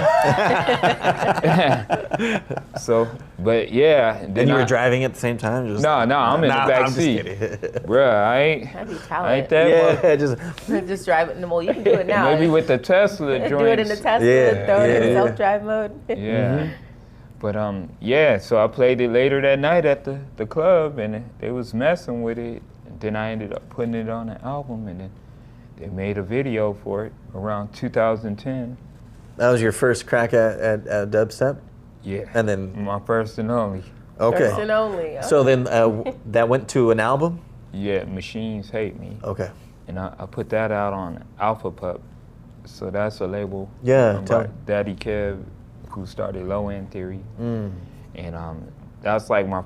to. So, but yeah. And you were driving at the same time? Just, no, I'm in the back seat. Bruh, That'd be I talent. ain't that Yeah, Just drive it. Well, you can do it now. Maybe with the Tesla joints. Do it in the Tesla, throw it in self-drive mode. Yeah. But yeah, so I played it later that night at the club, and they was messing with it. And then I ended up putting it on an album, and then they made a video for it around 2010. That was your first crack at dubstep? Yeah. And then My first and only. okay. First and only. So then that went to an album? Yeah, Machines Hate Me. Okay. And I put that out on Alpha Pup. So that's a label Yeah, by Daddy Kev, who started Low End Theory. And that's like my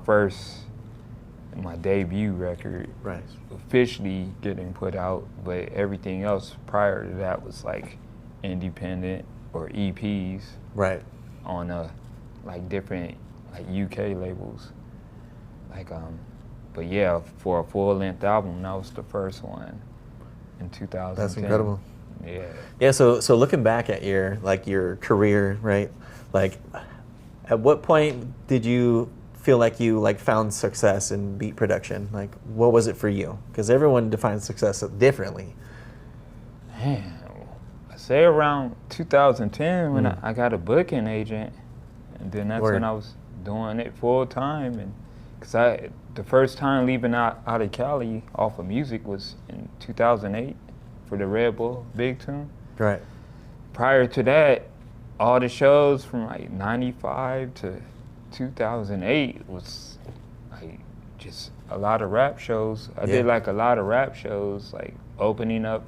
debut record. Right. Officially getting put out, but everything else prior to that was like independent or EPs Right. on like different like UK labels. Like but yeah, for a full length album, that was the first one in 2010. That's incredible. Yeah. Yeah, so looking back at your career, right? Like at what point did you feel like you found success in beat production? Like what was it for you? Because everyone defines success differently. Man, I say around 2010 when I got a booking agent, and then that's when I was doing it full time. And because the first time leaving out of Cali off of music was in 2008 for the Red Bull Big Tune. Right. Prior to that, all the shows from like 95 to 2008 was like just a lot of rap shows. I did like a lot of rap shows, like opening up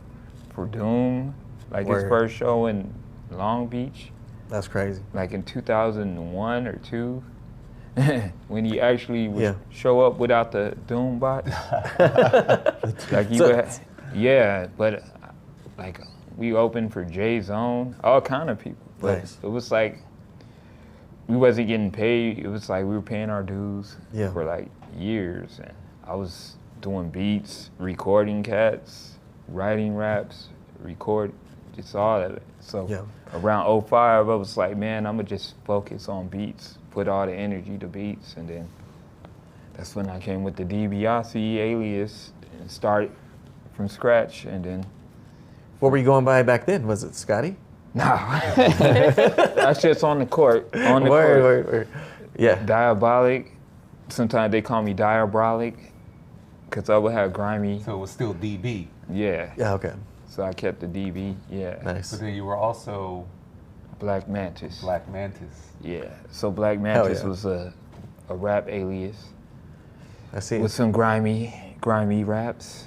for Doom, like his first show in Long Beach. That's crazy. Like in 2001 or 2, when he actually would show up without the Doom bot. Like he but like we opened for J Zone, all kind of people. But it was like we wasn't getting paid. It was like we were paying our dues for like years, and I was doing beats, recording cats, writing raps, just all of it. So around 05, I was like, man, I'm gonna just focus on beats, put all the energy to beats, and then that's when I came with the Dibia alias and started from scratch, and then. What were you going by back then? Was it Scotty? No, that's just on the court. On the court. Word. Yeah. Diabolic. Sometimes they call me Diabolic, because I would have grimy. So it was still DB. Yeah. Yeah. Okay. So I kept the DB. Yeah. Nice. But then you were also Black Mantis. Black Mantis. Yeah. So Black Mantis was a rap alias. I see. With some grimy raps.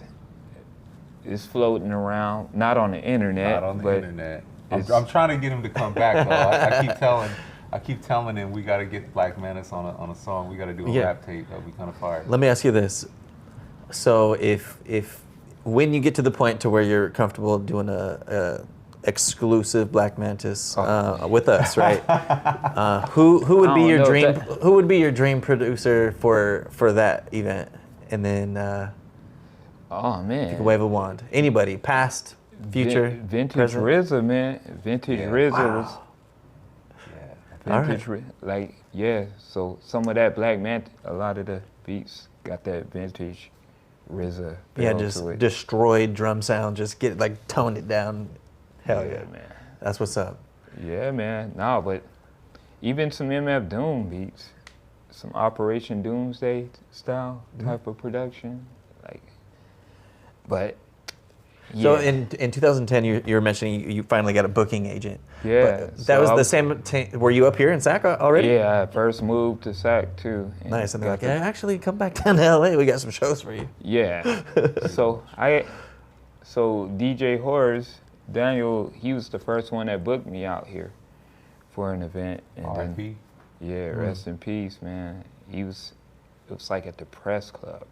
It's floating around, not on the internet. Not on the internet. I'm trying to get him to come back though. I keep telling him we got to get Black Mantis on a song. We got to do a rap tape. That'll be kind of fire. Let me ask you this: so if when you get to the point to where you're comfortable doing a exclusive Black Mantis with us, right? Who would be your dream? Who would be your dream producer for that event? And then. Oh man! You can wave a wand. Anybody, past, future, vintage present? RZA, man. Vintage RZA was. Yeah. Vintage, So some of that Black Mantis, a lot of the beats got that vintage RZA. Yeah, just destroyed drum sound. Just tone it down. Hell yeah, man. That's what's up. Yeah, man. No, but even some MF Doom beats, some Operation Doomsday style type of production. But so in 2010, you were mentioning you finally got a booking agent. Yeah, but that was the same. Were you up here in Sac already? Yeah, I first moved to Sac too. Nice, and they're like, actually, come back down to LA. We got some shows for you. Yeah. So DJ Horrors, Daniel, he was the first one that booked me out here for an event. R.I.P. Yeah, rest in peace, man. It was like at the Press Club.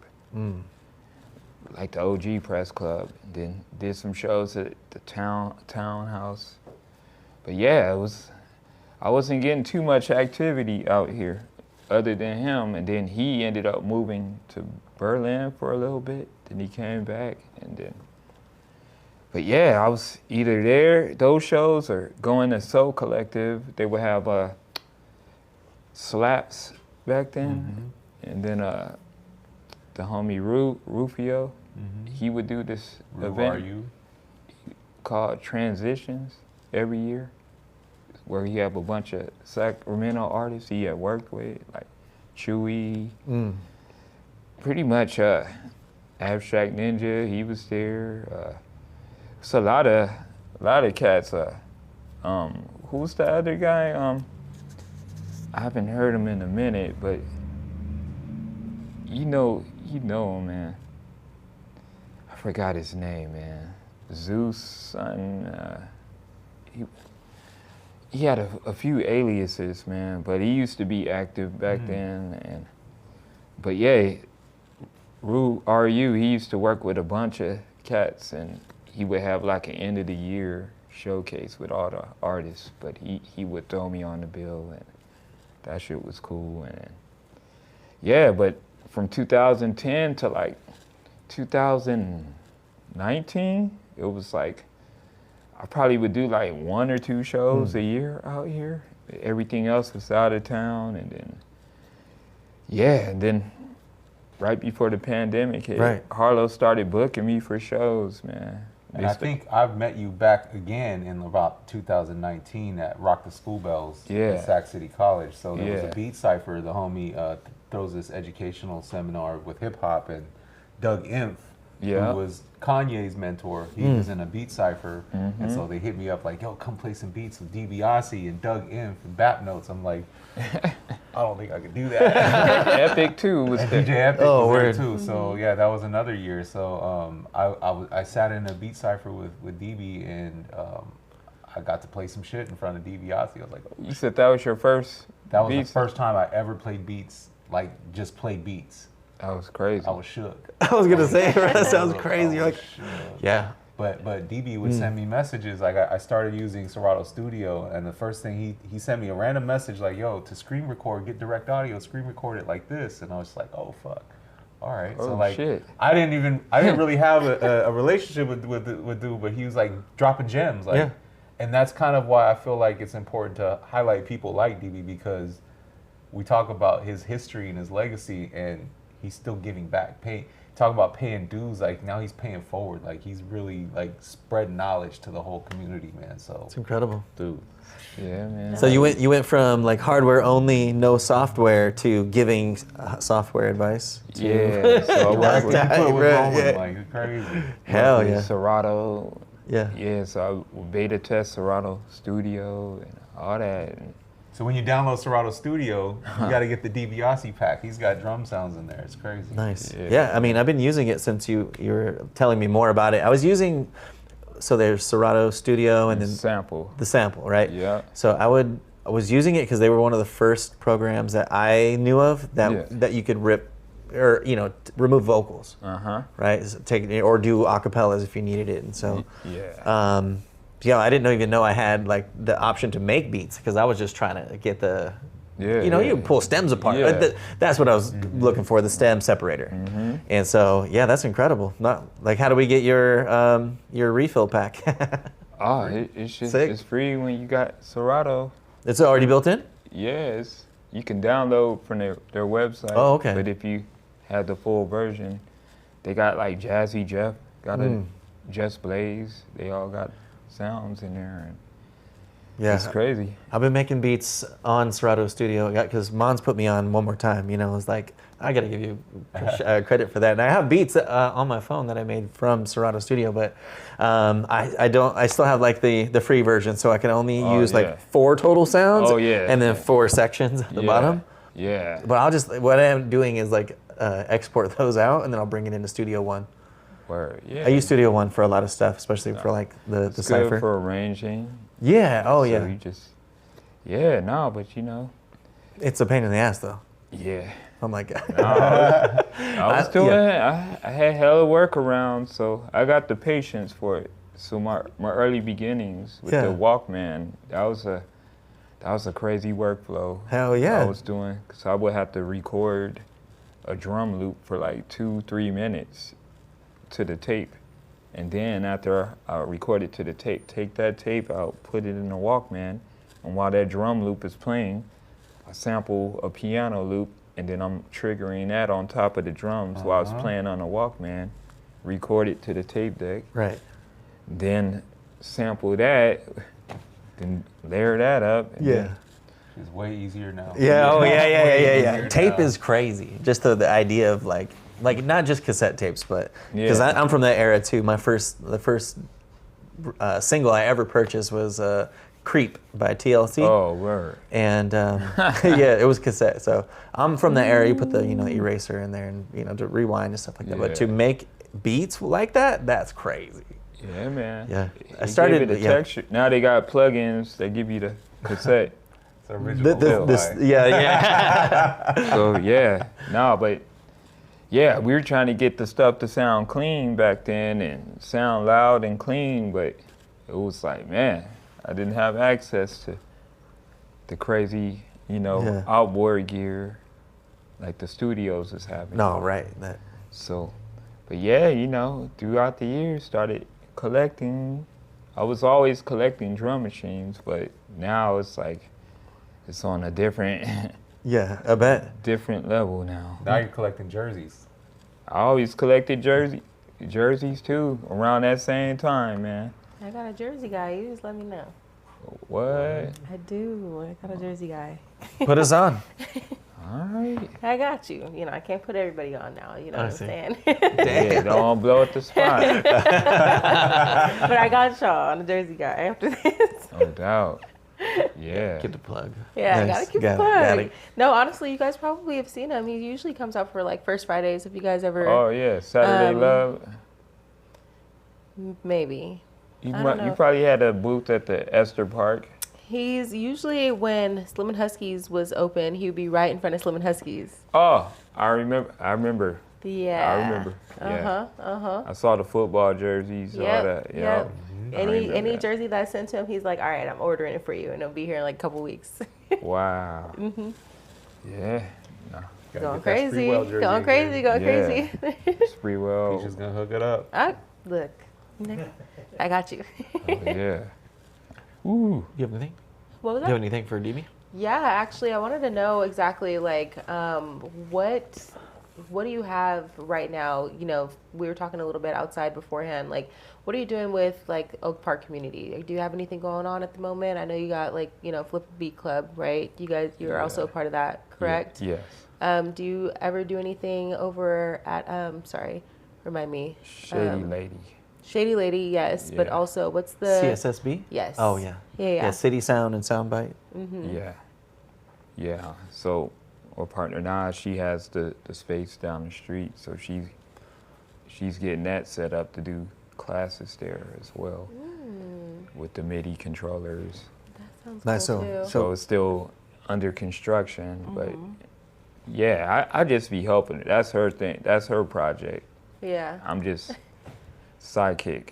Like the OG Press Club, then did some shows at the townhouse. But yeah, I wasn't getting too much activity out here other than him, and then he ended up moving to Berlin for a little bit, then he came back, and then But yeah, I was either there, those shows, or going to Soul Collective. They would have slaps back then, and then the homie Rufio, he would do this event called Transitions every year, where he have a bunch of Sacramento artists he had worked with, like Chewy, pretty much Abstract Ninja. He was there. It's a lot of cats. Who's the other guy? I haven't heard him in a minute, but you know him, man. I forgot his name, man. Zeus son. He had a few aliases, man, but he used to be active back then. But yeah, RU, he used to work with a bunch of cats, and he would have like an end of the year showcase with all the artists, but he would throw me on the bill, and that shit was cool. And yeah, but from 2010 to like 2019, it was like I probably would do like 1 or 2 shows a year out here. Everything else was out of town, and then right before the pandemic hit, Harlow started booking me for shows, man. And I think I've met you back again in about 2019 at Rock the School Bells in Sac City College. So there was a beat cipher. The homie throws this educational seminar with hip hop, and Doug Inf, who was Kanye's mentor, he was in a beat cipher, and so they hit me up like, yo, come play some beats with Dibia and Doug Inf and Bap Notes. I'm like, I don't think I could do that. Epic too was and DJ Epic was there too. So yeah, that was another year. So I sat in a beat cipher with DB, and I got to play some shit in front of DiBiase. I was like, oh. You said that was your first? That was the first time I ever played beats, like just played beats. That was crazy. I was shook. I was gonna say, that sounds crazy. You're like, yeah. But DB would send me messages. Like I started using Serato Studio, and the first thing he sent me a random message like, "Yo, to screen record, get direct audio, screen record it like this." And I was like, "Oh fuck, all right." Oh, so like, shit. I didn't really have a relationship with dude, but he was like dropping gems, like, and that's kind of why I feel like it's important to highlight people like DB, because we talk about his history and his legacy, and he's still giving back. Talking about paying dues, like now he's paying forward. Like he's really like spread knowledge to the whole community, man. So it's incredible, dude. Yeah, man. So you went from like hardware only, no software, to giving software advice. Yeah, so I worked with like crazy. Hell yeah. Serato. Yeah. Yeah, so I beta test Serato Studio and all that. And so when you download Serato Studio, you got to get the DiBiase pack. He's got drum sounds in there. It's crazy. Nice. Yeah, I mean, I've been using it since you were telling me more about it. I was using, so there's Serato Studio and then the sample, right? Yeah. So I was using it because they were one of the first programs that I knew of that you could rip or remove vocals. Right. So take or do acapellas if you needed it, and so I didn't even know I had like the option to make beats because I was just trying to get the, you pull stems apart. Yeah. That's what I was looking for, the stem separator. And so, that's incredible. Not like, how do we get your refill pack? It's free when you got Serato. It's already built in? Yes, you can download from their website. Oh, okay. But if you had the full version, they got like Jazzy Jeff, got a Just Blaze. They all got sounds in there, and it's crazy. I've been making beats on Serato Studio because Mons put me on one more time. It's like, I got to give you credit for that. And I have beats on my phone that I made from Serato Studio, but I still have like the free version, so I can only use like 4 total sounds. And then 4 sections at the bottom. Yeah. But what I'm doing is like export those out, and then I'll bring it into Studio One. I use Studio One for a lot of stuff, especially for like the cipher. Good for arranging. Yeah. Oh, so yeah. You just, but it's a pain in the ass though. Yeah. Oh my God. I was doing it. I had hella workarounds, so I got the patience for it. So my early beginnings with the Walkman, that was a crazy workflow. Hell yeah. I was doing, because I would have to record a drum loop for like 2-3 minutes to the tape, And then after I record it to the tape, take that tape out, put it in the Walkman, and while that drum loop is playing, I sample a piano loop, and then I'm triggering that on top of the drums while it's playing on the Walkman, record it to the tape deck, Right. then sample that, then layer that up. And then It's way easier now. Yeah. Oh, yeah. Way easier Tape now. is crazy. Just the idea of like not just cassette tapes, but because Yeah. I'm from that era too. The first single I ever purchased was "Creep" by TLC. Oh, word. And yeah, it was cassette. So I'm from that era. You put the eraser in there and to rewind and stuff like that. But to Yeah. make beats like that, that's crazy. Yeah, man. Yeah. I It started gave it the texture. Now they got plugins that give you the cassette. It's original. Yeah. So yeah, no, but yeah, we were trying to get the stuff to sound clean back then and sound loud and clean, but it was like, man, I didn't have access to the crazy, outboard gear like the studios is having. No, right. So, but yeah, throughout the years, started collecting. I was always collecting drum machines, but now it's like, it's on a different Yeah, I bet. different level now. Now you're collecting jerseys. I always collected jerseys too, around that same time, man. I got a Jersey guy. You just let me know. What? I do. I got a Jersey guy. Put us on. All right. I got you. I can't put everybody on now. You know what I'm see. saying? Yeah, don't blow up the spot. But I got y'all on a Jersey guy after this. No doubt. Yeah. Get the plug. Yeah, I Nice. gotta keep Got the it, got plug. it. No, honestly, you guys probably have seen him. He usually comes out for like First Fridays. If you guys ever, Oh yeah, Saturday Love. maybe. You, I don't know. you probably had a booth at the Esther Park. He's usually when Slim and Huskies was open, he would be right in front of Slim and Huskies. Oh, I remember. Yeah. I remember. Yeah. Uh-huh. I saw the football jerseys, all that. Yep. I remember Any that. jersey that I sent to him, he's like, all right, I'm ordering it for you, and it'll be here in like a couple weeks. Wow. Yeah. No. Gotta Going get that crazy. Spreewell jersey Going crazy. again. Going Yeah. crazy. Spreewell. She's gonna hook it up. Look, I got you. Oh, yeah. Ooh. You have anything? What was You have that? anything for Dibia? Yeah, actually, I wanted to know exactly like what do you have right now? We were talking a little bit outside beforehand. Like, what are you doing with like Oak Park community? Do you have anything going on at the moment? I know you got like Flip a Beat Club, right? You're also a part of that, correct? Yes. Do you ever do anything over at remind me? Shady Lady. Shady Lady, yes, but Yeah. also what's the CSSB? Yes. Oh, yeah. Yeah. City Sound and Soundbite. Yeah. Yeah. So our partner now, she has the space down the street, so she's getting that set up to do classes there as well with the MIDI controllers. That sounds Nice. cool So- too. So it's still under construction, but yeah, I just be helping her. That's her thing. That's her project. Yeah. I'm just sidekick.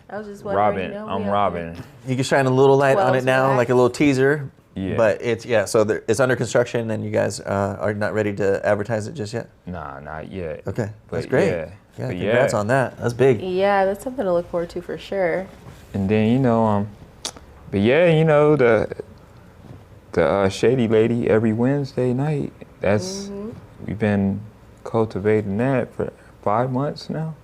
I was just wondering. Robin. I'm Robin. You can shine a little light on it 12's now, back. like a little teaser. Yeah. But it's under construction, and you guys are not ready to advertise it just yet. Nah, not yet. Okay, that's But great. Yeah, Yeah, but congrats on that. That's big. Yeah, that's something to look forward to for sure. And then but yeah, the Shady Lady every Wednesday night. That's we've been cultivating that for 5 months now.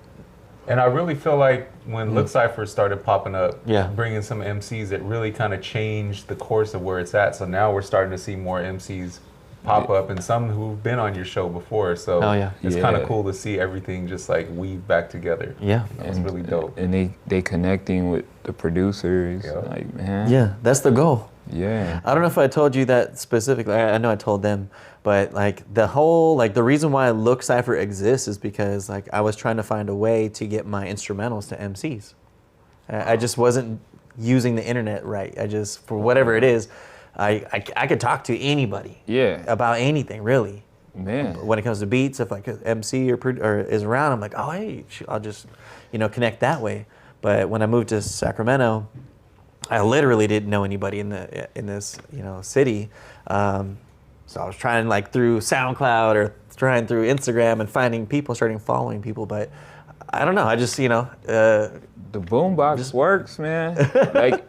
And I really feel like when Look Cypher started popping up, Yeah. bringing some MCs, it really kind of changed the course of where it's at. So now we're starting to see more MCs pop up, and some who've been on your show before. So Oh, yeah. it's kind of Yeah. cool to see everything just like weave back together. Yeah. It's really dope. And they connecting with the producers. Yeah. Like, man. Yeah, that's the goal. Yeah. I don't know if I told you that specifically. I know I told them, but like the whole, like the reason why Look Cypher exists is because like I was trying to find a way to get my instrumentals to MCs. I just wasn't using the internet right. I just, for whatever it is, I could talk to anybody Yeah. about anything really. Man. When it comes to beats, if like an MC or is around, I'm like, oh hey, I'll just connect that way. But when I moved to Sacramento, I literally didn't know anybody in this city, so I was trying like through SoundCloud or trying through Instagram and finding people, starting following people. But I don't know. I just The boombox works, man. Like,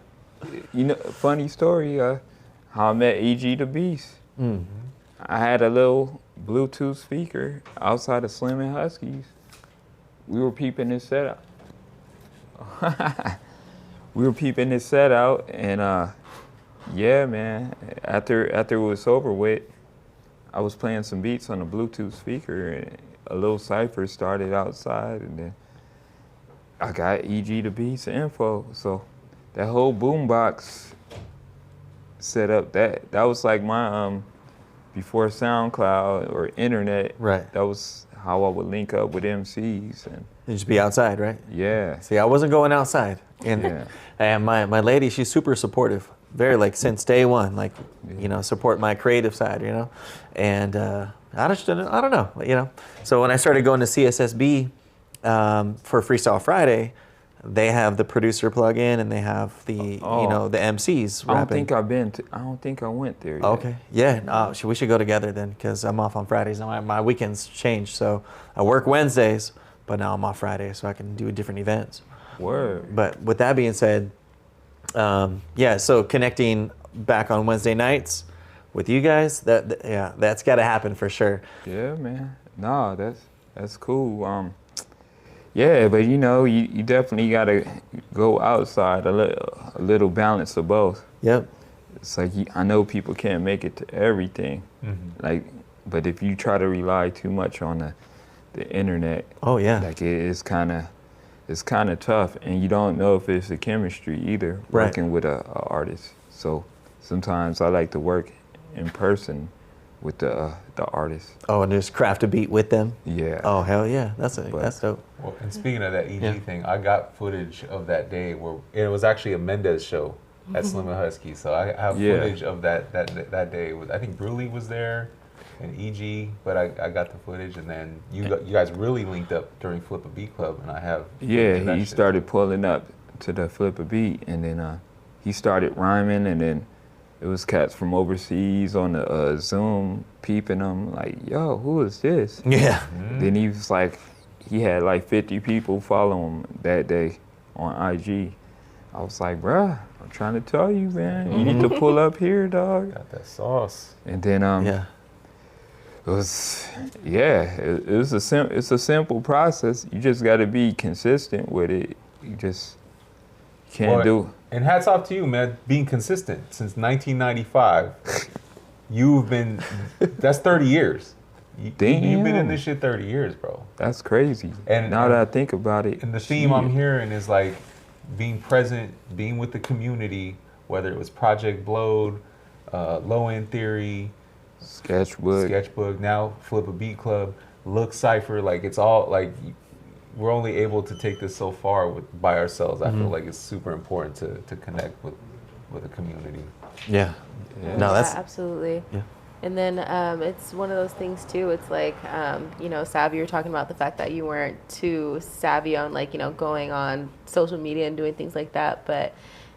funny story. How I met EG the Beast. Mm-hmm. I had a little Bluetooth speaker outside of Slim and Huskies. We were peeping this set out. And yeah, man. After it was over with, I was playing some beats on the Bluetooth speaker, and a little cipher started outside, and then I got EG the Beast info. So that whole boombox set up, that was like my before SoundCloud or internet. Right. That was how I would link up with MCs, and you just be outside, right? yeah. See, I wasn't going outside, and Yeah. and my lady, she's super supportive, very like since day one, like support my creative side, and I don't know, So when I started going to CSSB for Freestyle Friday, they have the producer plug-in and they have the the MCs rapping. I don't think I went there yet. Okay, yeah, we should go together then, because I'm off on Fridays. Now my weekends changed, so I work Wednesdays, but now I'm off Fridays, so I can do different events. Word. But with that being said, so connecting back on Wednesday nights with you guys, that's got to happen for sure. Yeah, man. No, that's cool. Yeah, but you definitely gotta go outside a little balance of both. Yep. It's like I know people can't make it to everything, but if you try to rely too much on the internet, oh yeah, like it's kind of tough, and you don't know if it's the chemistry either. Right. Working with a artist, so sometimes I like to work in person with the artist. Oh, and just craft a beat with them. Yeah. Oh hell yeah, that's dope. Well, and speaking of that EG thing, I got footage of that day where it was actually a Mendez show at Slim and Husky. So I have footage of that day. I think Bruley was there and EG, but I got the footage, and then you guys really linked up during Flip a Beat Club, and I have he started pulling up to the Flip a Beat, and then he started rhyming, and then it was cats from overseas on the Zoom peeping him like, yo, who is this? Yeah. Then he was like, he had like 50 people follow him that day on IG. I was like, bruh, I'm trying to tell you, man, you need to pull up here, dog. Got that sauce. And then it was it's a simple process. You just got to be consistent with it. You just can't do. And hats off to you, man, being consistent since 1995. That's 30 years. You've been in this shit 30 years, bro. That's crazy. And now that I think about it. And the theme I'm hearing is like being present, being with the community, whether it was Project Blowed, Low End Theory, Sketchbook, now Flip a Beat Club, Look Cypher, like it's all like we're only able to take this so far by ourselves. I feel like it's super important to connect with the community. Yeah. No, that's absolutely. Yeah. And then it's one of those things too. It's like Sav, you were talking about the fact that you weren't too savvy on going on social media and doing things like that, but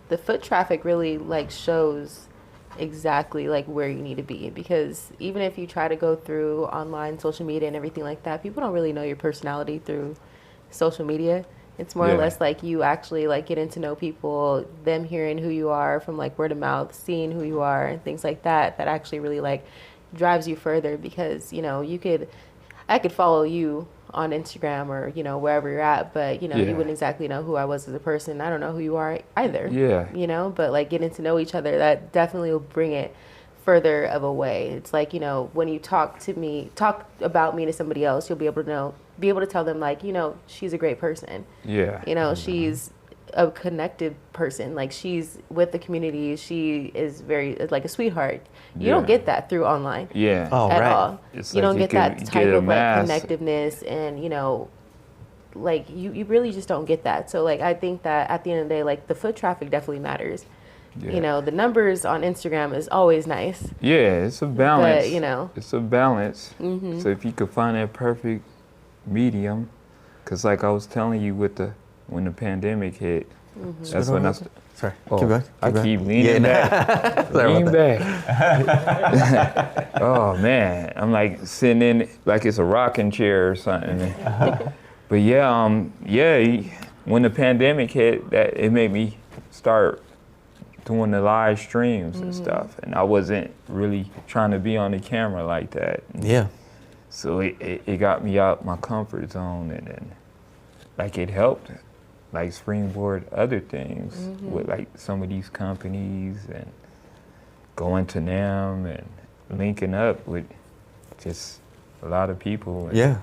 the foot traffic really shows exactly where you need to be, because even if you try to go through online social media and everything like that, people don't really know your personality through social media. It's more or less you actually getting to know people, them hearing who you are from word of mouth, seeing who you are and things like that actually really drives you further, because I could follow you on Instagram or wherever you're at, but you wouldn't exactly know who I was as a person. I don't know who you are either. But getting to know each other, that definitely will bring it further of a way. It's when you talk about me to somebody else, you'll be able to tell them she's a great person. She's a connected person. She's with the community. She is very a sweetheart. You don't get that through online. At all. It's you don't get that type of mass. connectiveness, and you really just don't get that. So I think that at the end of the day, the foot traffic definitely matters. The numbers on Instagram is always nice. It's a balance. But, it's a balance. So if you could find that perfect medium, because I was telling you when the pandemic hit, that's when I sorry. Keep going. Keep leaning back. Lean back. Oh man, I'm sitting in it's a rocking chair or something. But when the pandemic hit, that it made me start doing the live streams and stuff, and I wasn't really trying to be on the camera like that. Yeah. So it got me out my comfort zone, and then like it helped, like springboard other things with like some of these companies and going to them and linking up with just a lot of people. And Yeah.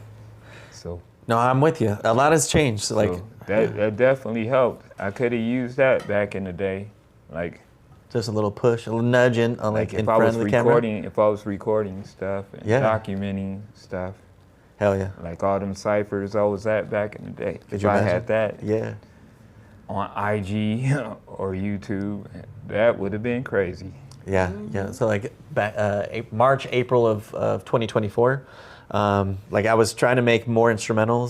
So. No, I'm with you. A lot has changed. So Like that definitely helped. I could have used that back in the day, like just a little push, a little nudge in, like in if I front was of the camera. recording stuff and Yeah. documenting stuff, Hell yeah. like all them ciphers I was at back in the day. Could If you I imagine? had that Yeah. on IG or YouTube, that would have been crazy. Yeah, yeah. So like back, March, April of 2024, like I was trying to make more instrumental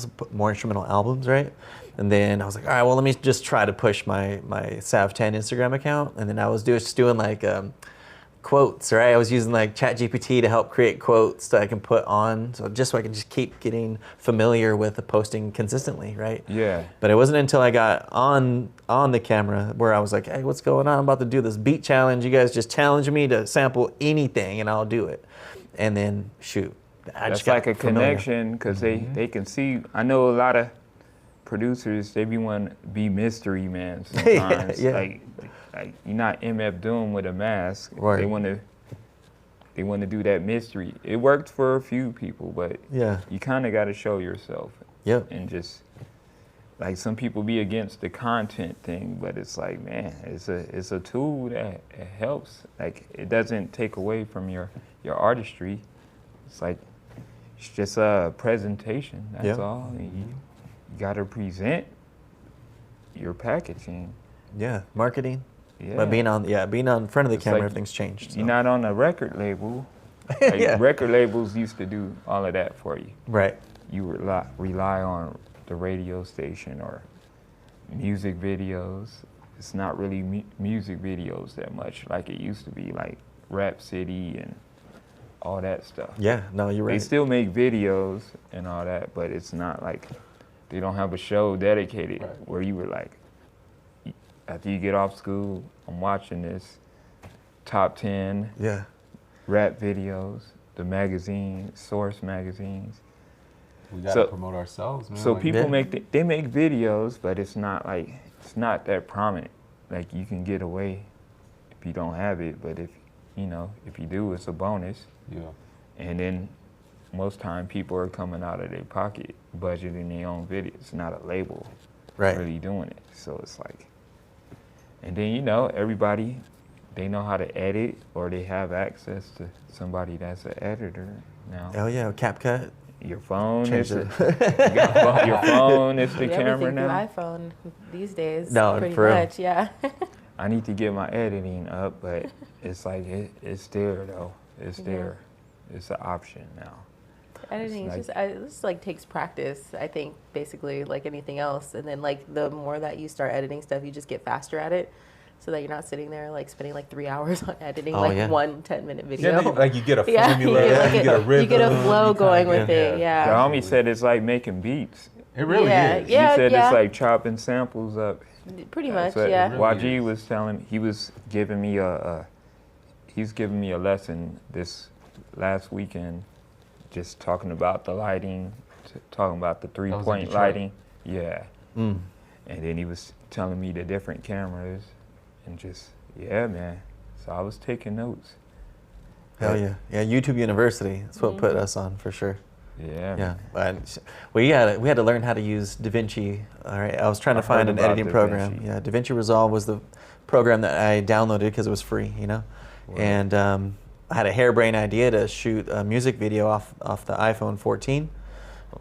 albums, right? And then I was like, all right, well, let me just try to push my SavTen Instagram account. And then I was just doing like quotes, right? I was using like ChatGPT to help create quotes that I can put on, so I can just keep getting familiar with the posting consistently, right? Yeah. But it wasn't until I got on the camera where I was like, hey, what's going on? I'm about to do this beat challenge. You guys just challenge me to sample anything and I'll do it. And then shoot. That's like a connection because they can see. I know a lot of producers, they want to be mystery man sometimes. Yeah. Like you're not MF Doom with a mask. Right. They want to do that mystery. It worked for a few people, but Yeah. you kind of got to show yourself. Yep. And just like some people be against the content thing, but it's like, man, it's a tool that it helps. Like it doesn't take away from your artistry. It's like it's just a presentation. That's Yep. all. And you got to present your packaging. Yeah, marketing. Yeah. But being on front of the It's camera, like everything's changed. So. You're not on a record label. Like Yeah. record labels used to do all of that for you. Right. You rely on the radio station or music videos. It's not really music videos that much like it used to be, like Rap City and all that stuff. Yeah, no, you're right. They still make videos and all that, but it's not like they don't have a show dedicated where you were like, after you get off school, I'm watching this top 10 Yeah. rap videos, the magazine, Source magazines. We gotta promote ourselves, man. So Like, people Yeah. they make videos, but it's not that prominent. Like you can get away if you don't have it, but if you do, it's a bonus. Yeah. And then most time people are coming out of their pocket, budgeting their own videos. It's not a label Right. really doing it. So it's like, and then everybody, they know how to edit or they have access to somebody that's an editor now. Oh yeah, CapCut. Your phone Change is it. your phone is the Do camera everything now. through iPhone these days. No, pretty for real. much, yeah. I need to get my editing up, but it's like it's there though. It's Yeah. there. It's an option now. Editing It's is this like takes practice, I think, basically like anything else. And then like the more that you start editing stuff, you just get faster at it, so that you're not sitting there like spending like 3 hours on editing one 10-minute video. Yeah, like you get a Yeah, formula, you get a rhythm. you get a flow going with The it. Yeah. homie said it's like making beats. It really Yeah, is. yeah. He said it's like chopping samples up. Pretty much, So yeah. YG was telling, he was giving me he's giving me a lesson this last weekend, just talking about the lighting, talking about the That was in 3-point Detroit. lighting. Yeah. Mm. And then he was telling me the different cameras and just, yeah, man. So I was taking notes. Hell yeah. Yeah, YouTube University. That's what put us on for sure. Yeah, Yeah. man. But we had to learn how to use DaVinci. All right. I was trying to I've find heard an about editing program. DaVinci. Yeah, DaVinci Resolve was the program that I downloaded because it was free, Wow. And I had a harebrained idea to shoot a music video off the iPhone 14.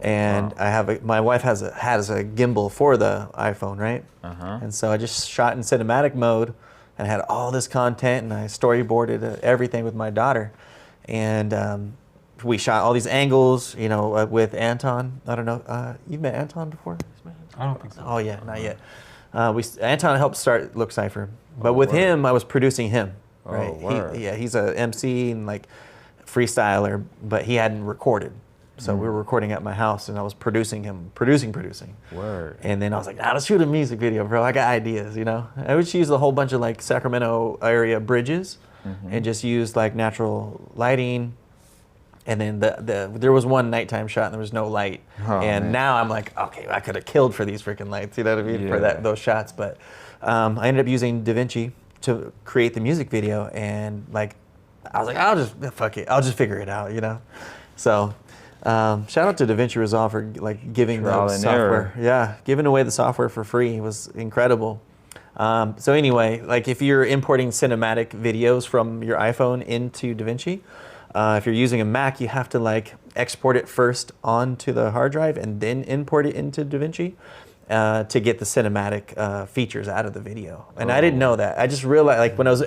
And Wow. my wife has a gimbal for the iPhone, right? Uh-huh. And so I just shot in cinematic mode and had all this content, and I storyboarded everything with my daughter. And we shot all these angles, with Anton. I don't know. You've met Anton before? I don't think so. Oh yeah, not yet. Anton helped start Look Cypher, but Oh, with word. him, I was producing him. Oh, Right? word. He's a MC and like freestyler, but he hadn't recorded. So we were recording at my house, and I was producing. Word. And then I was like, let's shoot a music video, bro. I got ideas, I would use a whole bunch of like Sacramento area bridges and just use like natural lighting. And then there was one nighttime shot and there was no light. Oh, and man. now I'm like, okay, I could have killed for these freaking lights, you know what I mean, for Yeah. those shots. But I ended up using DaVinci to create the music video, and like, I was like, I'll just figure it out, So shout out to DaVinci Resolve for like giving Trial the and software. error. Yeah, giving away the software for free was incredible. So anyway, like if you're importing cinematic videos from your iPhone into DaVinci, if you're using a Mac, you have to like export it first onto the hard drive and then import it into DaVinci to get the cinematic features out of the video. And I didn't know that. I just realized, like when I was,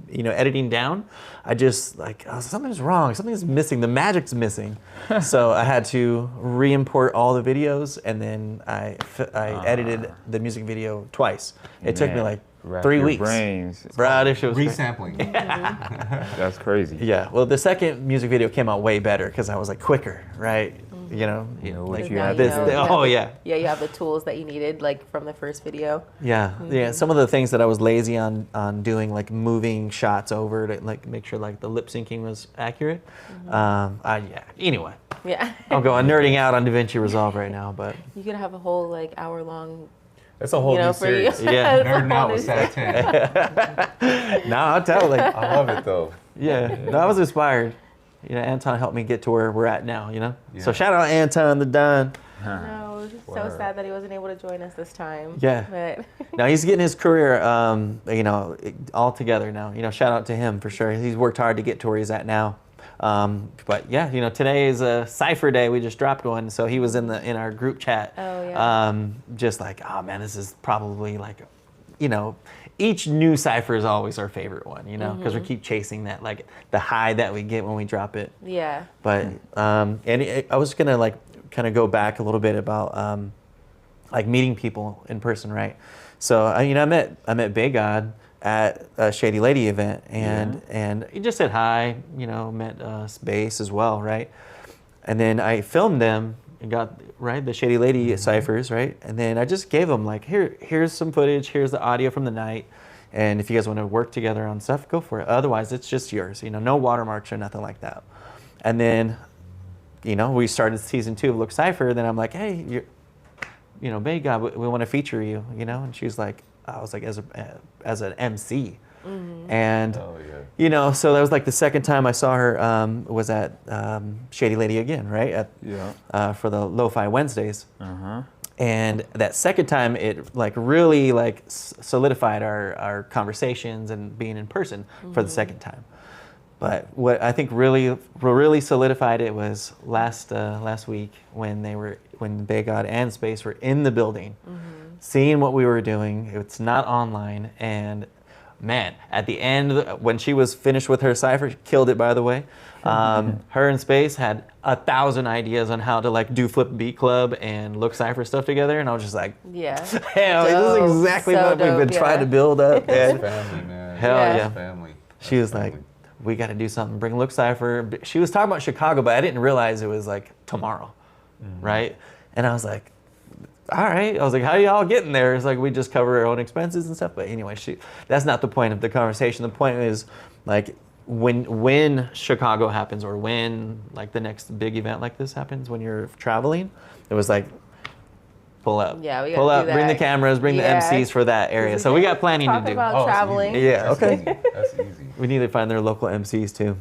editing down, I just like, something's wrong, something's missing, the magic's missing. So I had to re-import all the videos, and then I edited the music video twice. It took me Man, like rack 3 your weeks. brains. Bro, this shit was crazy. Resampling. That's crazy. Yeah, well, the second music video came out way better because I was like quicker, right? what like you Now have you to know, do. you have Oh the- yeah, Yeah, you have the tools that you needed, like from the first video. yeah. Some of the things that I was lazy on doing, like moving shots over to like make sure like the lip syncing was accurate. Anyway, Yeah. I'm nerding out on DaVinci Resolve right now, but You could have a whole like hour-long, That's a whole new for you. series. Yeah. That's a Nerding whole out new with series. SavTen. no, I'll tell. Like, I love it though. yeah, no, I was inspired. Anton helped me get to where we're at now. So Yeah. shout out Anton the Don. No, it's so Word. sad that he wasn't able to join us this time. Yeah. But Now he's getting his career, all together now. Shout out to him for sure. He's worked hard to get to where he's at now. But yeah, today is a Cypher day. We just dropped one, so he was in our group chat. Oh, yeah. Just like, oh man, this is probably like, each new Cypher is always our favorite one, because we keep chasing that, like the high that we get when we drop it. yeah. But I was gonna like kind of go back a little bit about like meeting people in person, right? So I met Big God at a Shady Lady event, and he just said hi, met Space as well, right? And then I filmed them and got the Shady Lady ciphers, right? And then I just gave them like, here's some footage, here's the audio from the night, and if you guys want to work together on stuff, go for it. Otherwise, it's just yours, no watermarks or nothing like that. And then, we started season 2 of Look Cypher. Then I'm like, hey, Big God, we want to feature you, And she's like, I was like, as an MC. And, Oh yeah. so that was like the second time I saw her was at Shady Lady again, right? For the Lo-Fi Wednesdays. And that second time, it like really like solidified our conversations and being in person for the second time. But what I think really solidified it was last week when Big God and Space were in the building, seeing what we were doing. It's not online, and man, at the end when she was finished with her cipher, she killed it, by the way. Her and Space had 1,000 ideas on how to like do Flip Beat Club and Look Cypher stuff together, and I was just like, Yeah. hell, this Dope. is exactly So what we've been dope, trying to yeah. build up. That's And family, man. hell Yeah. yeah. That's family. She was like, we got to do something, bring Look Cypher. She was talking about Chicago, but I didn't realize it was like tomorrow, right? And I was like, all right. I was like, how y'all getting there? It's like, we just cover our own expenses and stuff. But anyway, that's not the point of the conversation. The point is like, when Chicago happens, or when like the next big event like this happens, when you're traveling, it was like, pull up. Yeah, we gotta pull do up, bring the that. cameras, bring Yeah. the MCs for that area. So we got planning to Talk do. about Oh, it's traveling. easy. Yeah, That's okay. easy. That's easy. We need to find their local MCs too.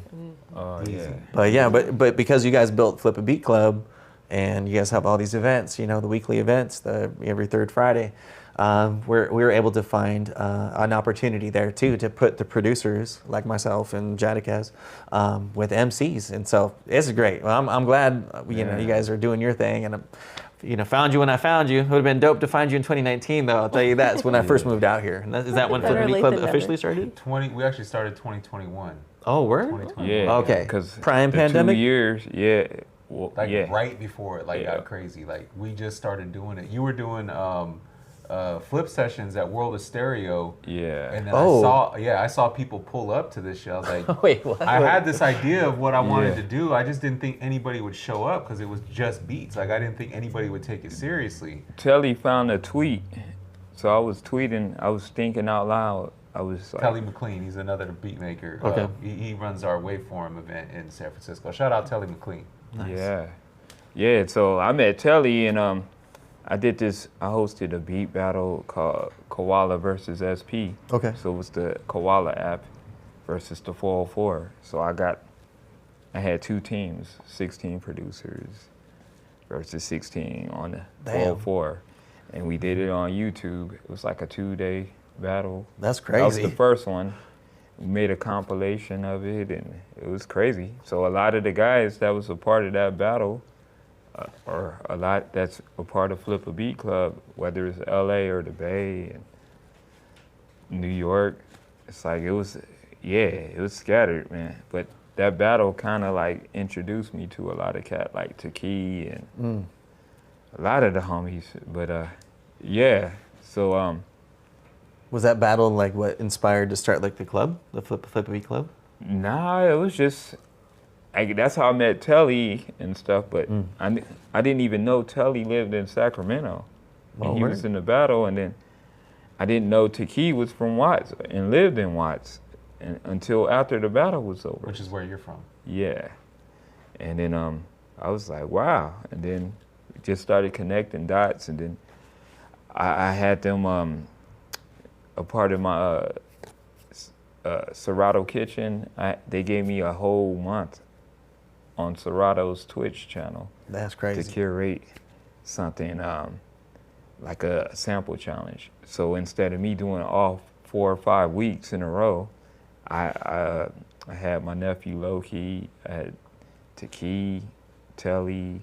Oh yeah. But yeah, but because you guys built Flip a Beat Club, and you guys have all these events, the weekly events, every third Friday, we were able to find an opportunity there too to put the producers like myself and Jadikaz with MCs, and so it's great. Well, I'm glad you guys are doing your thing, and found you when I found you. It would have been dope to find you in 2019 though. I'll tell you that. It's when I first moved out here, and is that when Flip a Better Beat late Club than never. officially started? We actually started 2021. Oh, word? 2020. Yeah. Okay. Because Prime the pandemic? 2 years. Yeah. Well, Like yeah. right before it Yeah. got crazy. Like we just started doing it. You were doing flip sessions at World of Stereo. Yeah. And then Oh. I saw people pull up to this shit. I was like, Wait, what? I had this idea of what I wanted Yeah. to do. I just didn't think anybody would show up because it was just beats. Like I didn't think anybody would take it seriously. Telly found a tweet. So I was tweeting, I was thinking out loud. I was like, Telly McLean, he's another beat maker. Okay. He runs our Waveform event in San Francisco. Shout out Telly McLean. Nice. yeah. Yeah, so I met Telly and I hosted a beat battle called Koala versus SP. Okay. So it was the Koala app versus the 404. So I had 2 teams, 16 producers versus 16 on the Damn. 404. And we did it on YouTube. It was like a 2-day battle. That's That was crazy. the first one. We made a compilation of it and it was crazy. So a lot of the guys that was a part of that battle, or a lot that's a part of Flip a Beat Club, whether it's LA or the Bay and New York, it's like it was scattered, man. But that battle kind of like introduced me to a lot of cat like Taki and a lot of the homies. But yeah, so Was that battle like what inspired to start like the club, the Flip a Beat Club? nah, it was just that's how I met Telly and stuff. But I didn't even know Telly lived in Sacramento. Oh, And he was word. in the battle, and then I didn't know Taki was from Watts and lived in Watts until after the battle was over. Which is where you're from. Yeah. And then I was like, wow. And then we just started connecting dots. And then I had them a part of my Serato kitchen. They gave me a whole month on Serato's Twitch channel That's to crazy. curate something like a sample challenge. So instead of me doing all 4 or 5 weeks in a row, I had my nephew Loki, I had Taki, Telly,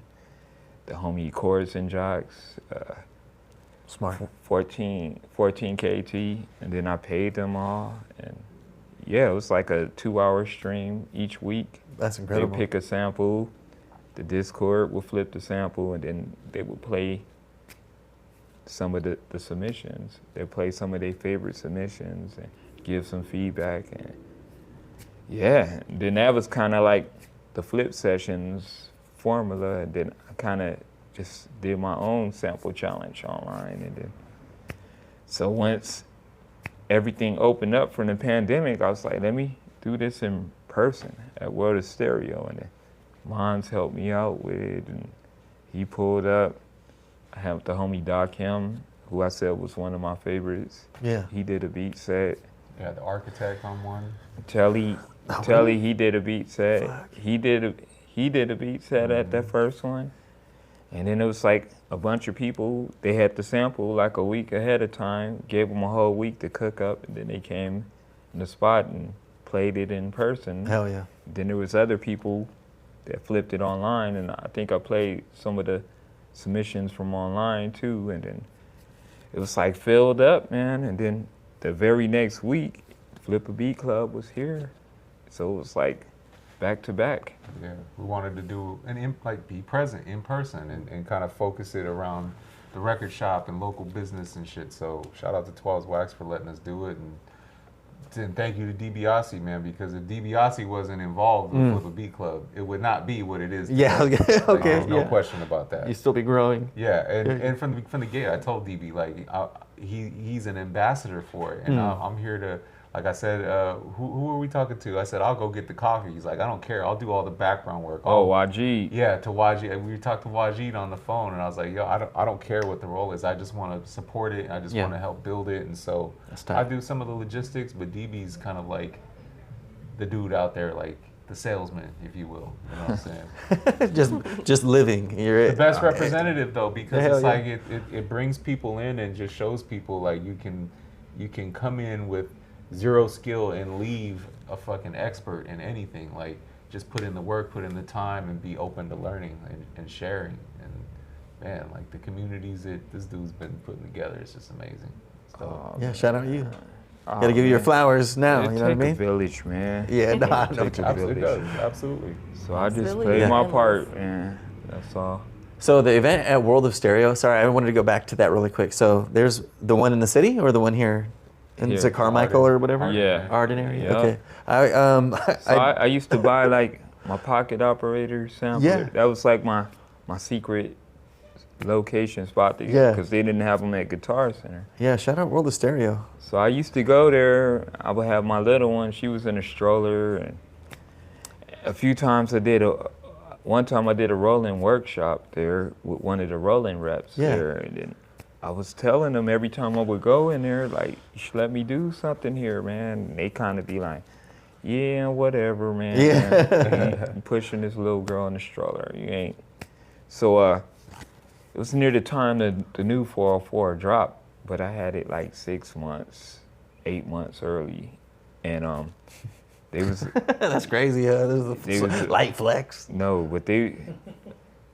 the homie Chorus and Jocks, Smart. 14 KT, and then I paid them all. And yeah, it was like a 2-hour stream each week. That's They incredible. pick a sample, the Discord will flip the sample, and then they would play some of the submissions. They play some of their favorite submissions and give some feedback. And yeah, then that was kind of like the flip sessions formula. And then I kind of just did my own sample challenge online. And then, so once everything opened up from the pandemic, I was like, let me do this in person at World of Stereo. And then Mons helped me out with it, and he pulled up. I have the homie Doc Him, who I said was one of my favorites. Yeah. He did a beat set. Yeah, the architect on one. Telly, he did a beat set. Fuck. He did a beat set at that first one. And then it was like a bunch of people, they had the sample like a week ahead of time, gave them a whole week to cook up, and then they came in the spot and played it in person. Hell yeah. Then there was other people that flipped it online, and I think I played some of the submissions from online too, and then it was like filled up, man. And then the very next week, Flip a Beat Club was here, so it was like back to back. Yeah, we wanted to do be present in person and kind of focus it around the record shop and local business and shit. So shout out to 12's Wax for letting us do it, and thank you to DiBiase, man, because if DiBiase wasn't involved with a beat club, it would not be what it is today. Yeah, okay, Like, okay, there's no yeah. question about that. You still be growing. Yeah, and from the gate, I told DB he's an ambassador for it, and I'm here to, like I said, who are we talking to? I said I'll go get the coffee. He's like, I don't care, I'll do all the background work. Wajid. Yeah, to Wajid, and we talked to Wajid on the phone, and I was like, yo, I don't care what the role is. I just want to support it. I just Yeah. want to help build it, and so That's I tight. do some of the logistics, but DB's kind of like the dude out there, like the salesman, if you will. You know what I'm saying? just living. You're The best representative though, because Hell it's yeah. like it brings people in and just shows people like you can come in with zero skill and leave a fucking expert in anything. Like just put in the work, put in the time, and be open to learning and sharing. And man, like the communities that this dude's been putting together, it's just amazing. So Yeah, shout out you. Oh, Gotta give you your man. flowers now. It You know what I take a mean? village, man. Yeah, no, I know. Take a absolutely village. does, absolutely. So I just Absolutely. played Yeah. my part, man. That's all. So the event at World of Stereo, sorry, I wanted to go back to that really quick. So there's the one in the city or the one here? Is it Carmichael or whatever? Yeah. Arden area? Yeah. Okay. I used to buy like my pocket operator sampler. Yeah. That was like my secret location spot to Yeah. because they didn't have them at Guitar Center. Yeah, shout out World of Stereo. So I used to go there. I would have my little one. She was in a stroller, and a few times one time I did a rolling workshop there with one of the rolling reps there, and then I was telling them every time I would go in there, like, you should let me do something here, man. And they kind of be like, yeah, whatever, man. Yeah. You pushing this little girl in the stroller. You ain't. So it was near the time that the new 404 dropped, but I had it like 6 months, 8 months early. And they was That's crazy. This is light flex. no,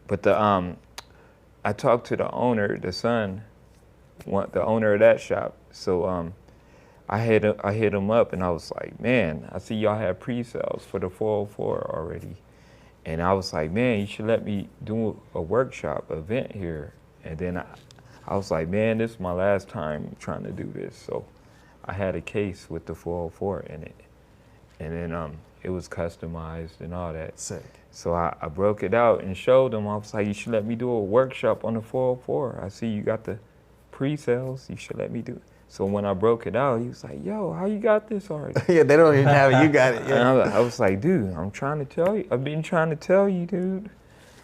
but I talked to the owner, the son, the owner of that shop. So I hit him up and I was like, man, I see y'all have pre-sales for the 404 already. And I was like, man, you should let me do a workshop event here. And then I was like, man, this is my last time trying to do this. So I had a case with the 404 in it. And then it was customized and all that. Sick. So I broke it out and showed them. I was like, you should let me do a workshop on the 404. I see you got the pre-sales. You should let me do it. So when I broke it out, he was like, yo, how you got this already? Yeah, they don't even have it. You got it. And Yeah. I was like, dude, I'm trying to tell you. I've been trying to tell you, dude.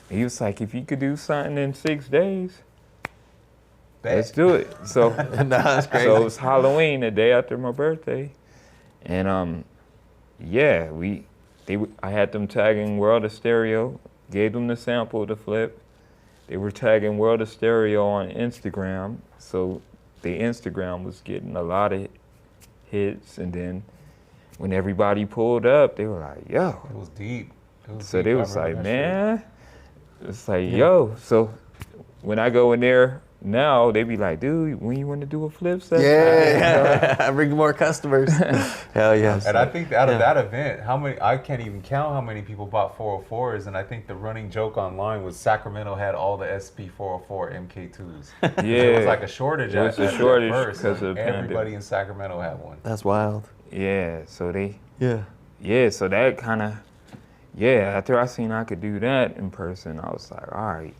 And he was like, if you could do something in 6 days, let's do it. So, No, that's crazy. so it was Halloween, the day after my birthday. And yeah, I had them tagging World of Stereo, gave them the sample to flip. They were tagging World of Stereo on Instagram. So the Instagram was getting a lot of hits, and then when everybody pulled up, they were like, yo. It was deep. So they was like, man, it's like, yo. So when I go in there now, they be like, dude, when you want to do a flip set? Yeah, bring more customers. Hell yeah. And I think out of that event, I can't even count how many people bought 404s, and I think the running joke online was Sacramento had all the SP 404 MK2s. Yeah. It was like a shortage. It was a at shortage first, because and of the everybody pandemic. in Sacramento had one. That's wild. Yeah, so Yeah. so that kind of, after I seen I could do that in person, I was like, all right,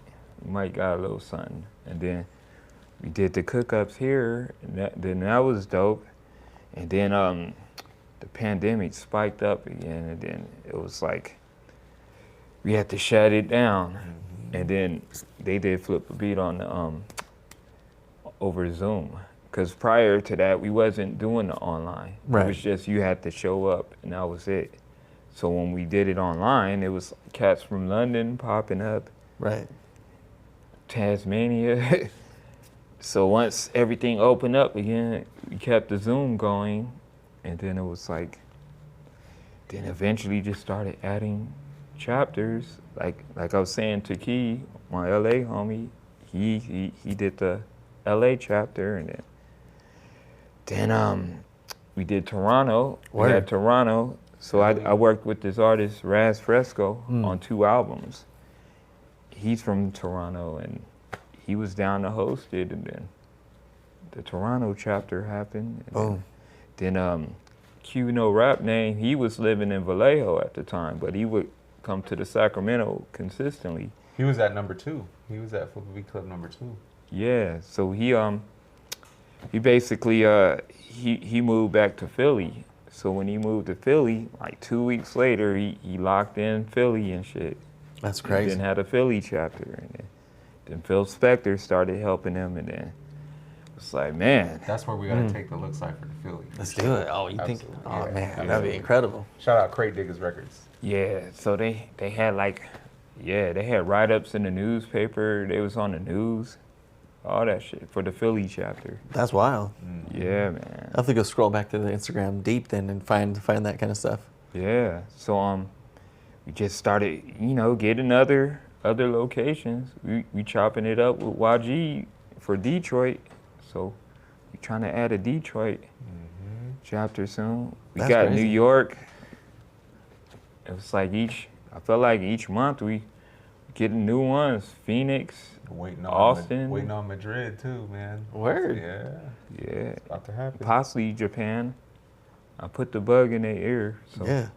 we might got a little something. And then we did the cook-ups here, and that was dope. And then the pandemic spiked up again, and then it was like, we had to shut it down. Mm-hmm. And then they did flip a beat on the, over Zoom. Because prior to that, we wasn't doing the online. Right. It was just you had to show up, and that was it. So when we did it online, it was cats from London popping up, Right. Tasmania. So once everything opened up again, we kept the Zoom going, and then it was like, then eventually just started adding chapters. Like I was saying to Key, my LA homie, he did the LA chapter, and then we did Toronto. Word. We had Toronto. So I worked with this artist, Raz Fresco, on 2 albums. He's from Toronto, and he was down to host it, and then the Toronto chapter happened. Boom. Then Q No Rap Name, he was living in Vallejo at the time, but he would come to the Sacramento consistently. He was at number 2. He was at Flip Beat Club number 2. Yeah, so he basically he moved back to Philly. So when he moved to Philly, like 2 weeks later, he locked in Philly and shit. That's crazy. And then had a Philly chapter, and then Phil Spector started helping him, and then it's like, man. That's where we got to take the look side for the Philly. Let's do it. Oh, you think? Absolutely. Oh Yeah. man, that'd be incredible. Shout out Crate Diggers Records. Yeah, so they had like, they had write-ups in the newspaper. They was on the news, all that shit for the Philly chapter. That's wild. Yeah, man. I have to go scroll back to the Instagram deep then and find that kind of stuff. Yeah, so we just started, getting other locations. We chopping it up with YG for Detroit, so we trying to add a Detroit chapter soon. We That's got crazy. New York. It was like I felt like each month we getting new ones. Phoenix, Waiting on Austin. waiting on Madrid too, man. Word. Yeah, yeah, it's about to happen. possibly Japan. I put the bug in their ear. So. Yeah.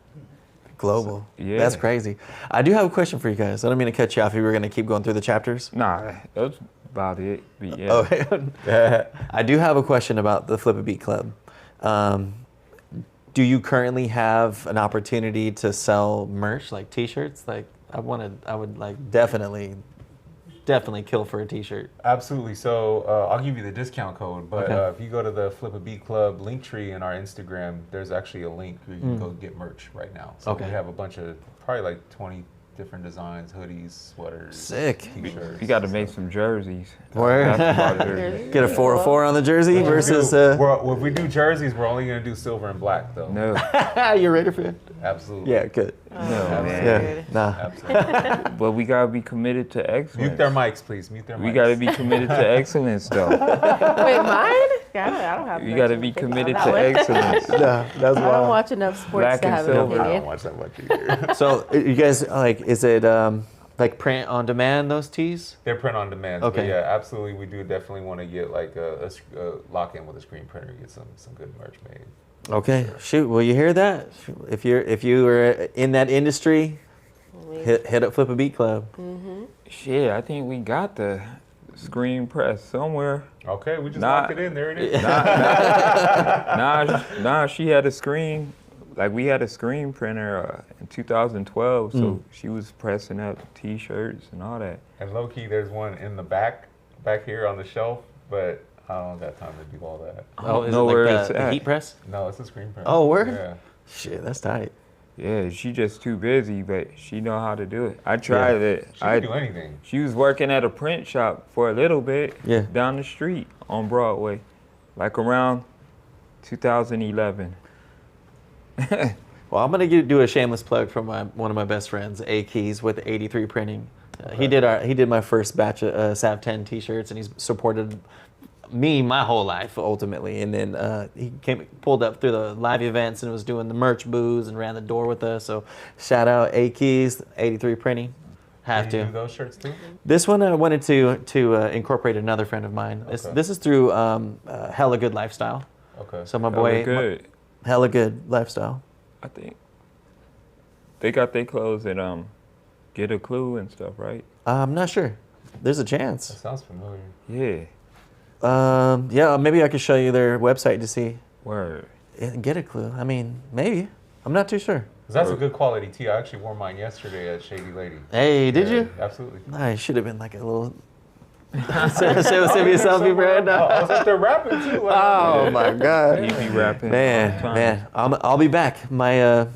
Global. Yeah. That's crazy. I do have a question for you guys. I don't mean to cut you off if you were going to keep going through the chapters. Nah, that's about it. But yeah. Oh, I do have a question about the Flip a Beat Club. Do you currently have an opportunity to sell merch, like T-shirts? Like, I would like definitely kill for a T-shirt. Absolutely. So I'll give you the discount code, but Okay. if you go to the Flip a Beat Club link tree in our Instagram, there's actually a link where you can go get merch right now. So Okay. we have a bunch of probably like 20 different designs, hoodies, sweaters, Sick. T-shirts. You got to make some jerseys. Word. Basketball jerseys. Get a 404 on the jersey versus. Well, if we do jerseys, we're only gonna do silver and black though. No, You're Raider fan? Absolutely. Yeah, good. no, man. Yeah, nah. Absolutely. But we gotta be committed to excellence. Mute their mics, please. Mute their mics. We gotta be committed to excellence, though. Wait, mine? Yeah, I don't have. You much gotta to be think committed about to that one. excellence. Nah, that's I don't wild. watch enough sports Black to and have silver. an I don't opinion. watch that much either. So you guys like, is it like print on demand, those tees? They're print on demand. Okay. But yeah, absolutely. We do definitely want to get like a lock in with a screen printer, get some good merch made. Okay, shoot. Well, you hear that? If you were in that industry, hit up Flip a Beat Club. Shit, I think we got the screen press somewhere. Okay, we just Nah. locked it in. There it is. Nah, she had a screen. Like we had a screen printer in 2012, so she was pressing up T-shirts and all that. And low key, there's one in the back here on the shelf, but I don't got time to do all that. Oh, is it know like where it's the at. heat press? No, it's a screen printer. Oh, word? Yeah. Shit, that's tight. Yeah, she just too busy, but she know how to do it. I tried it. She can do anything. She was working at a print shop for a little bit Yeah. down the street on Broadway, like around 2011. Well, I'm gonna do a shameless plug from one of my best friends, A Keys with 83 Printing. He did my first batch of SavTen T-shirts, and he's supported me my whole life ultimately. And then he pulled up through the live events and was doing the merch booths and ran the door with us. So shout out A Keys, 83 Printing. Have Do you to. do those shirts too? This one I wanted to incorporate another friend of mine. Okay. This is through Hella Good Lifestyle. Okay. So my Hella boy, good. Hella Good Lifestyle. I think they got their clothes at Get a Clue and stuff, right? I'm not sure. There's a That chance. sounds familiar. Yeah. Yeah, maybe I could show you their website to see. Word. Get a clue. I mean, maybe. I'm not too sure. 'Cause that's a good quality tee. I actually wore mine yesterday at Shady Lady. Hey, did Yeah, you? Absolutely. I should have been like a little. Send me a selfie, Brad. I was up there rapping too. Oh my He God. be rapping all the time. Man. I'll be back. My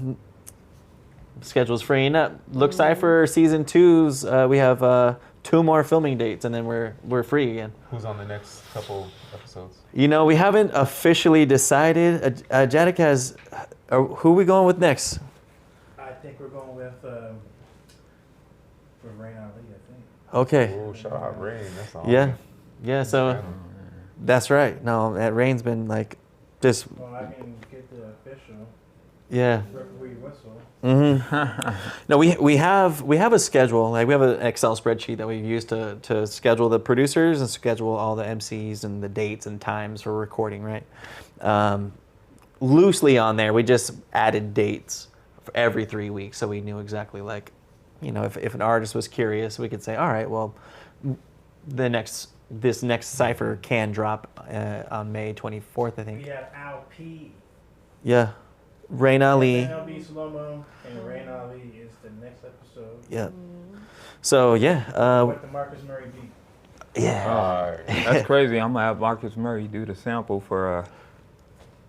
schedule's freeing up. Look Cypher season 2's. We have 2 more filming dates, and then we're free again. Who's on the next couple episodes? You know, we haven't officially decided. Jadek has. Who are we going with next? I think we're going with Rain Ali, I think. Okay. Oh, shout out Rain. That's awesome. Yeah. So that's right. No, that Rain's been like, just Well, I can get the official yeah. referee whistle. No, we have a schedule. Like we have an Excel spreadsheet that we use to schedule the producers and schedule all the MCs and the dates and times for recording. Right. Loosely on there, we just added dates for every 3 weeks, so we knew exactly like, you know, if an artist was curious, we could say, all right, well, this next cipher can drop on May 24th, I We think. have Al P. Yeah. Rain Ali. MLB Slow Mo and Rain Ali is the next episode. Yeah. So yeah, With the Marcus Murray beat. yeah. All right. That's crazy. I'm gonna have Marcus Murray do the sample for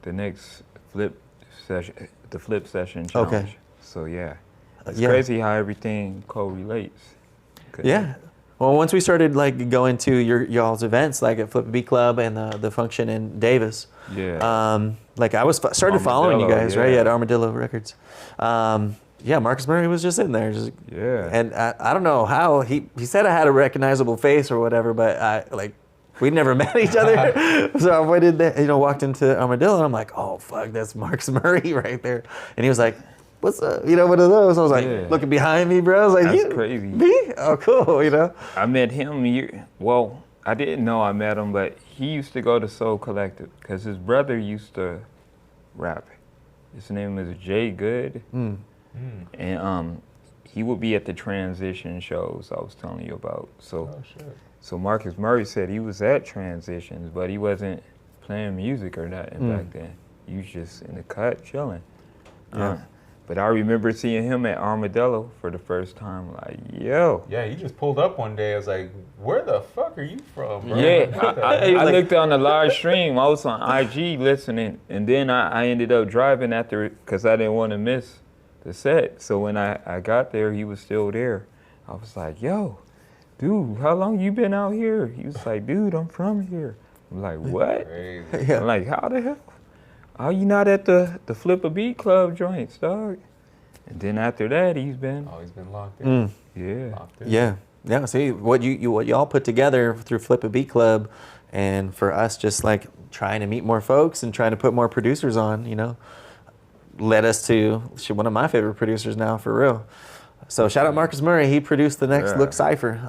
the next flip session, the flip session challenge. Okay. So yeah, it's Yeah. crazy how everything correlates. 'Cause Yeah. Well, once we started like going to y'all's events, like at Flip a Beat Club and the function in Davis, Yeah. like I started following you Armadillo, guys, right? yeah. At Armadillo Records. Yeah, Marcus Murray was just in there, Yeah. and I don't know how he said I had a recognizable face or whatever, but we never met each other. So I went in there, walked into Armadillo, and I'm like, oh fuck, that's Marcus Murray right there, and he was like, what's up? You know, one of those. I was like, Yeah. looking behind me, bro. I was like, That's you, crazy. me? Oh, cool, you know? I met him, well, I didn't know I met him, but he used to go to Soul Collective because his brother used to rap. His name is J Good. And he would be at the transition shows I was telling you about. So Marcus Murray said he was at transitions, but he wasn't playing music or nothing back then. He was just in the cut chilling. Yeah. But I remember seeing him at Armadillo for the first time. Like, yo. Yeah, he just pulled up one day. I was like, where the fuck are you from, bro? Yeah, I like- looked on the live stream. I was on IG listening, and then I ended up driving after because I didn't want to miss the set. So when I got there, he was still there. I was like, yo, dude, how long you been out here? He was like, dude, I'm from here. I'm like, what? Crazy. I'm like, how the hell? Oh, you not at the Flip a Beat Club joints, dog? And then after that, he's been, Oh, he's been locked in. yeah. Locked in. Yeah. Yeah, see, what y'all put together through Flip a Beat Club, and for us just like trying to meet more folks and trying to put more producers on, you know, led us to one of my favorite producers now, for real. So shout out Marcus Murray. He produced the next Yeah. Look Cypher.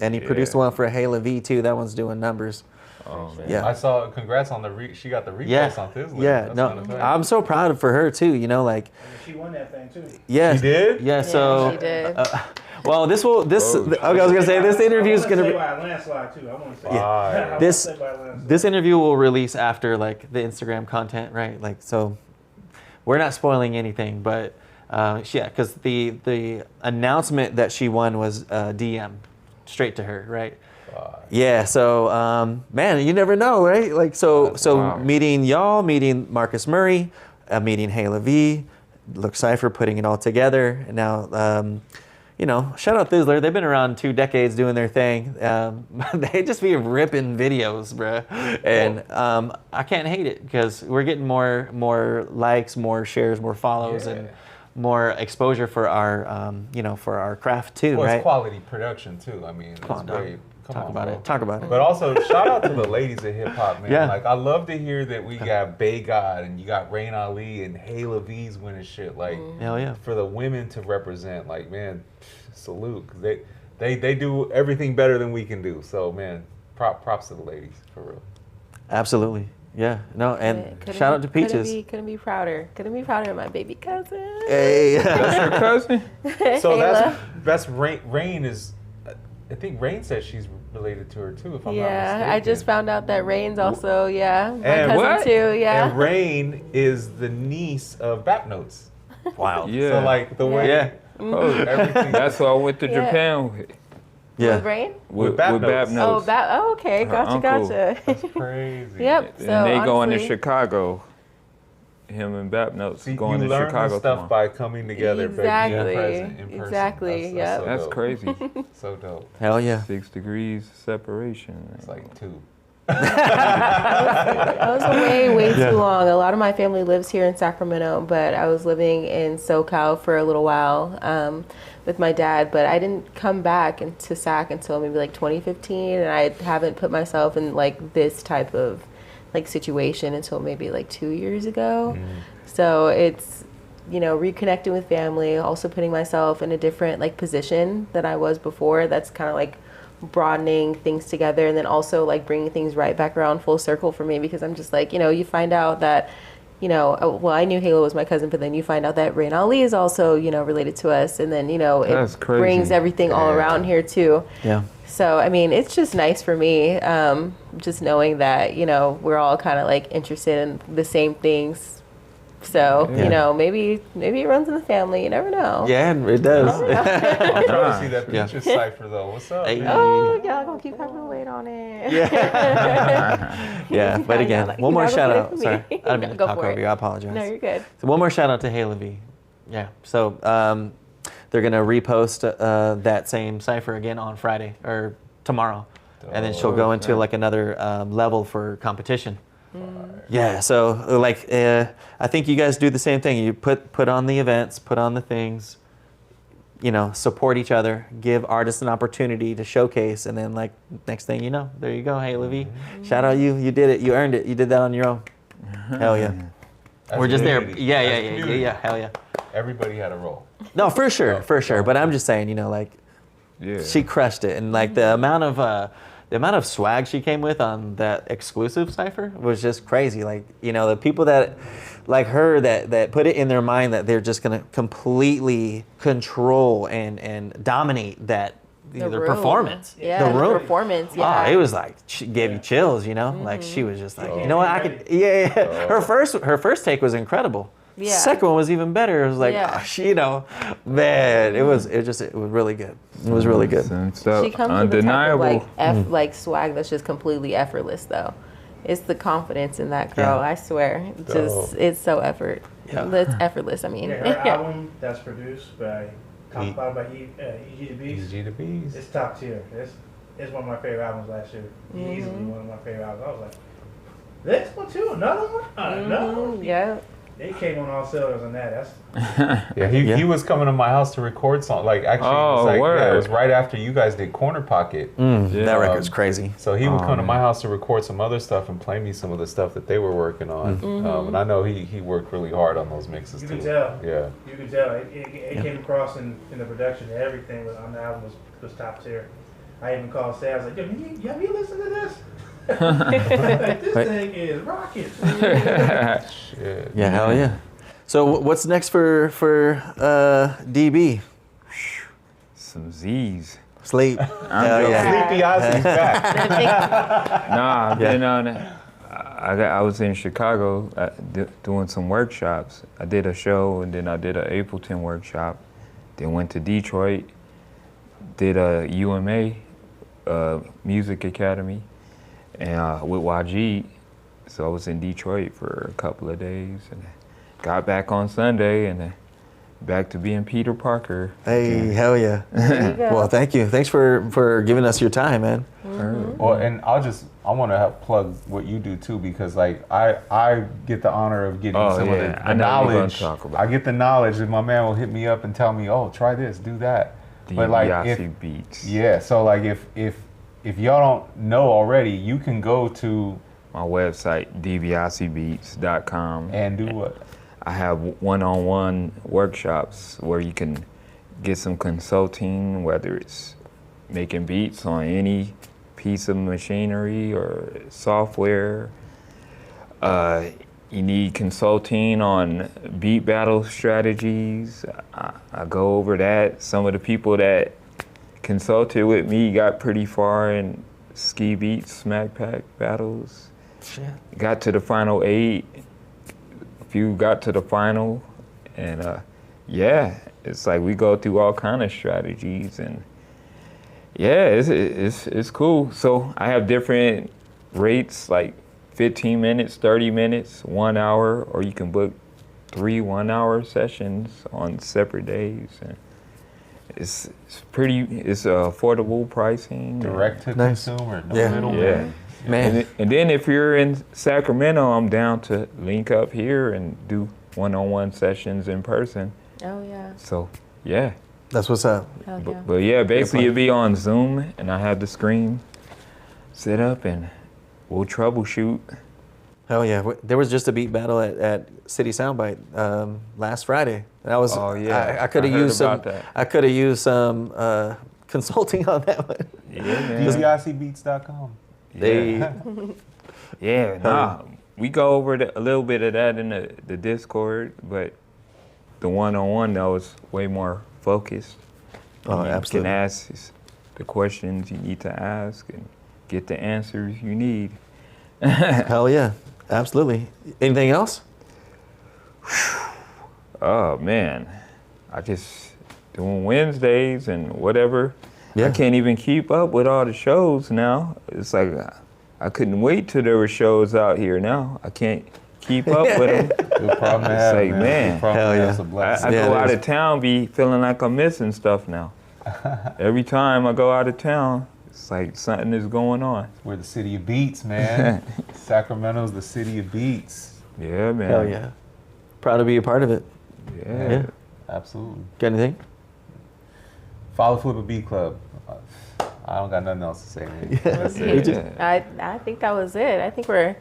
And he produced one for Hayla V too. That one's doing numbers. Oh, man. Yeah. I saw, congrats on she got the repost Yeah. on this. Yeah. No, I'm so proud for her too, you know, like, She won that thing too. yeah. She did? Yeah, so. she did. Well, okay, I was gonna say this interview is gonna be. by a landslide too. I want to say. Fire. This- say by a landslide. This interview will release after like the Instagram content, right? Like, so we're not spoiling anything, but because the announcement that she won was DM straight to her, right? Yeah, so man, you never know, right? Like, so Wow. meeting y'all, meeting Marcus Murray, meeting Hayla V, Look Cypher, putting it all together, and now. You know, shout out Thizzler. They've been around 2 decades doing their thing. They just be ripping videos, bruh. And I can't hate it because we're getting more likes, more shares, more follows, and more exposure for our, for our craft too, Well, right? it's quality production too. I mean, Come on, it's dog. great. Come Talk on, about bro. it. Talk about it. But also, shout out to the ladies at hip hop, man. Yeah. Like, I love to hear that we got Bay God and you got Rain Ali and Hayla V's winning shit. Like, Hell yeah. for the women to represent, like, man, salute. 'Cause they do everything better than we can do. So, man, props to the ladies, for real. Absolutely. Yeah. No, and Couldn't shout out be- to Peaches. Couldn't be prouder. Couldn't be prouder of my baby cousin. Hey. That's your cousin? So Hayla. that's Rain is, I think Rain says she's related to her too, if I'm not mistaken. Yeah, I just found out that Rain's also, my And cousin what? too, yeah. And Rain is the niece of Bap Notes. Wow. Yeah. So, like, the way Yeah. Oh, everything. that's who I went to Yeah. Japan with. Yeah. With Rain? With Bap Notes. Notes. Okay, Her gotcha, uncle. gotcha. Crazy. Yep. And So they going to honestly- Chicago. Him and Bap Notes See, going you to learn Chicago this stuff tomorrow. by coming together, Exactly. being present in person. Exactly, yep. so That's dope. crazy. So dope. Hell yeah. 6 degrees separation. It's like 2. I was away way too long. A lot of my family lives here in Sacramento, but I was living in SoCal for a little while with my dad. But I didn't come back into Sac until maybe like 2015, and I haven't put myself in like this type of like situation until maybe like 2 years ago. So it's, you know, reconnecting with family, also putting myself in a different like position than I was before. That's kind of like broadening things together, and then also like bringing things right back around full circle for me, because I'm just like, you know, you find out that, you know, well, I knew Halo was my cousin, but then you find out that Rain Ali is also, you know, related to us, and then, you know, That's it crazy. brings everything all Yeah. around here too. Yeah. So, I mean, it's just nice for me, just knowing that, you know, we're all kind of like interested in the same things. So, Yeah. you know, maybe it runs in the family. You never know. Yeah, it does. I'm trying to see that Yeah. Peaches cipher, though. What's up, Hey. man? Oh, y'all gonna keep having to wait on it. Yeah, but I again, know, one more you're not shout gonna out. put it Sorry, for me. I didn't mean to Go talk for over it. you. I apologize. No, you're good. So one more shout out to Hayla V. Yeah, so they're gonna repost that same cipher again on Friday or tomorrow, and then she'll go into like another level for competition. Yeah, so like I think you guys do the same thing. You put on the events, put on the things, you know, support each other, give artists an opportunity to showcase, and then like next thing you know, there you go, hey Livy, shout out you did it, you earned it, you did that on your own. Hell yeah. As We're a just there. community. Yeah, As yeah, a yeah, yeah, community. yeah, hell yeah. everybody had a role. No, for sure, for sure. But I'm just saying, you know, like Yeah. she crushed it, and like the amount of swag she came with on that exclusive cipher was just crazy. Like, you know, the people that like her that put it in their mind that they're just gonna completely control and dominate that the room. performance. Yeah, the room. performance. Yeah. Oh, it was like she gave you chills, you know. Like she was just like, you know what, I could. Yeah. Her first take was incredible. Yeah. Second one was even better. It was like, Yeah. you know, man, it was really good. It was really good. Some stuff She comes undeniable. with a type of like swag that's just completely effortless though. It's the confidence in that girl, Yeah. I swear. It's so effort. Yeah. It's effortless, I mean. Yeah, her album that's produced by compiled by EG the Beast. EG the Beast. It's top tier. It's one of my favorite albums last year. Easily one of my favorite albums. I was like, this one too, another one, another one. Yeah. They came on all cylinders on that. That's Yeah, he was coming to my house to record song. Like actually, it was Oh, like, word. yeah, it was right after you guys did Corner Pocket. Yeah. That record's crazy. So he would Oh, come to my man. house to record some other stuff and play me some of the stuff that they were working on. And I know he worked really hard on those mixes You too. can tell. Yeah. You can tell it came across in the production. Everything on the album was top tier. I even called Sam. I was like, yo, have you listened to this? Like, this thing is rocking. Yeah. Yeah, hell yeah. So what's next for DB? Some Z's. Sleep. Hell joking. yeah. Sleepy Ozzy's back. Nah, I've Yeah. been on. I was in Chicago doing some workshops. I did a show and then I did an Ableton workshop. Then went to Detroit, did a UMA, Music Academy, and with YG. So I was in Detroit for a couple of days and got back on Sunday and then back to being Peter Parker. Hey, hell yeah. There you go. Well, thank you. Thanks for giving us your time, man. Well, and I want to help plug what you do too, because like I get the honor of getting Oh, some yeah. of the I know you're gonna knowledge. talk about I get the knowledge, and my man will hit me up and tell me, "Oh, try this, do that." But like DAWs beats. yeah, so like if y'all don't know already, you can go to My website, dbiacibeats.com. and do what? I have one-on-one workshops where you can get some consulting, whether it's making beats on any piece of machinery or software. You need consulting on beat battle strategies. I go over that. Some of the people that consulted with me got pretty far in ski beats, smack pack battles. Shit. Got to the final 8. A few got to the final, and yeah, it's like we go through all kind of strategies, and yeah, it's cool. So I have different rates, like 15 minutes, 30 minutes, 1 hour, or you can book 3 1-hour sessions on separate days. And it's affordable pricing. Direct to Nice. consumer, no Yeah. middleman. Yeah. Man. And then if you're in Sacramento, I'm down to link up here and do one-on-one sessions in person. Oh yeah. So yeah. That's what's up. Hell yeah. But yeah, basically plan. it'd be on Zoom and I have the screen set up and we'll troubleshoot. Hell yeah. There was just a beat battle at City Soundbite last Friday. And I was Oh, yeah. I could have I heard used some about that. I could have used some consulting on that one. Yeah, man. DBICbeats.com. They Yeah, nah. We go over a little bit of that in the Discord, but the one-on-one though is way more focused. Oh, You absolutely. can ask the questions you need to ask and get the answers you need. Hell yeah. Absolutely. Anything else? Oh man, I just doing Wednesdays and whatever. Yeah. I can't even keep up with all the shows now. It's like I couldn't wait till there were shows out here now. I can't keep up with them. Good problem to have, like, man. man. Good problem Hell to have. yeah. It's a I blessing. Yeah, go it out is. of town, be feeling like I'm missing stuff now. Every time I go out of town, it's like something is going on. We're the city of beats, man. Sacramento's the city of beats. Yeah, man. Hell yeah. Proud to be a part of it. Yeah. Yeah. Absolutely. Got anything? Follow Flip a Beat Club. I don't got nothing else to say, man. That's Me it. too. Yeah. I think that was it. I think we're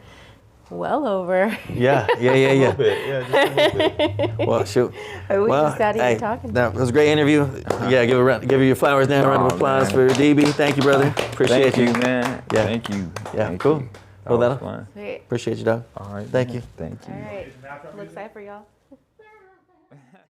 well over. Yeah. A little bit. Yeah, just a little bit. Well, shoot. We Well, just sat here hey, talking. that was a great interview. Yeah, give you your flowers now. Round of Oh, applause man. for DB. Thank you, brother. Appreciate Thank you, man. Yeah. Thank you. Yeah, Thank cool. you. Well, That was that'll- fun. Sweet. Appreciate you, dog. All right. Thank man. you. Thank you. All right. I'm excited for y'all.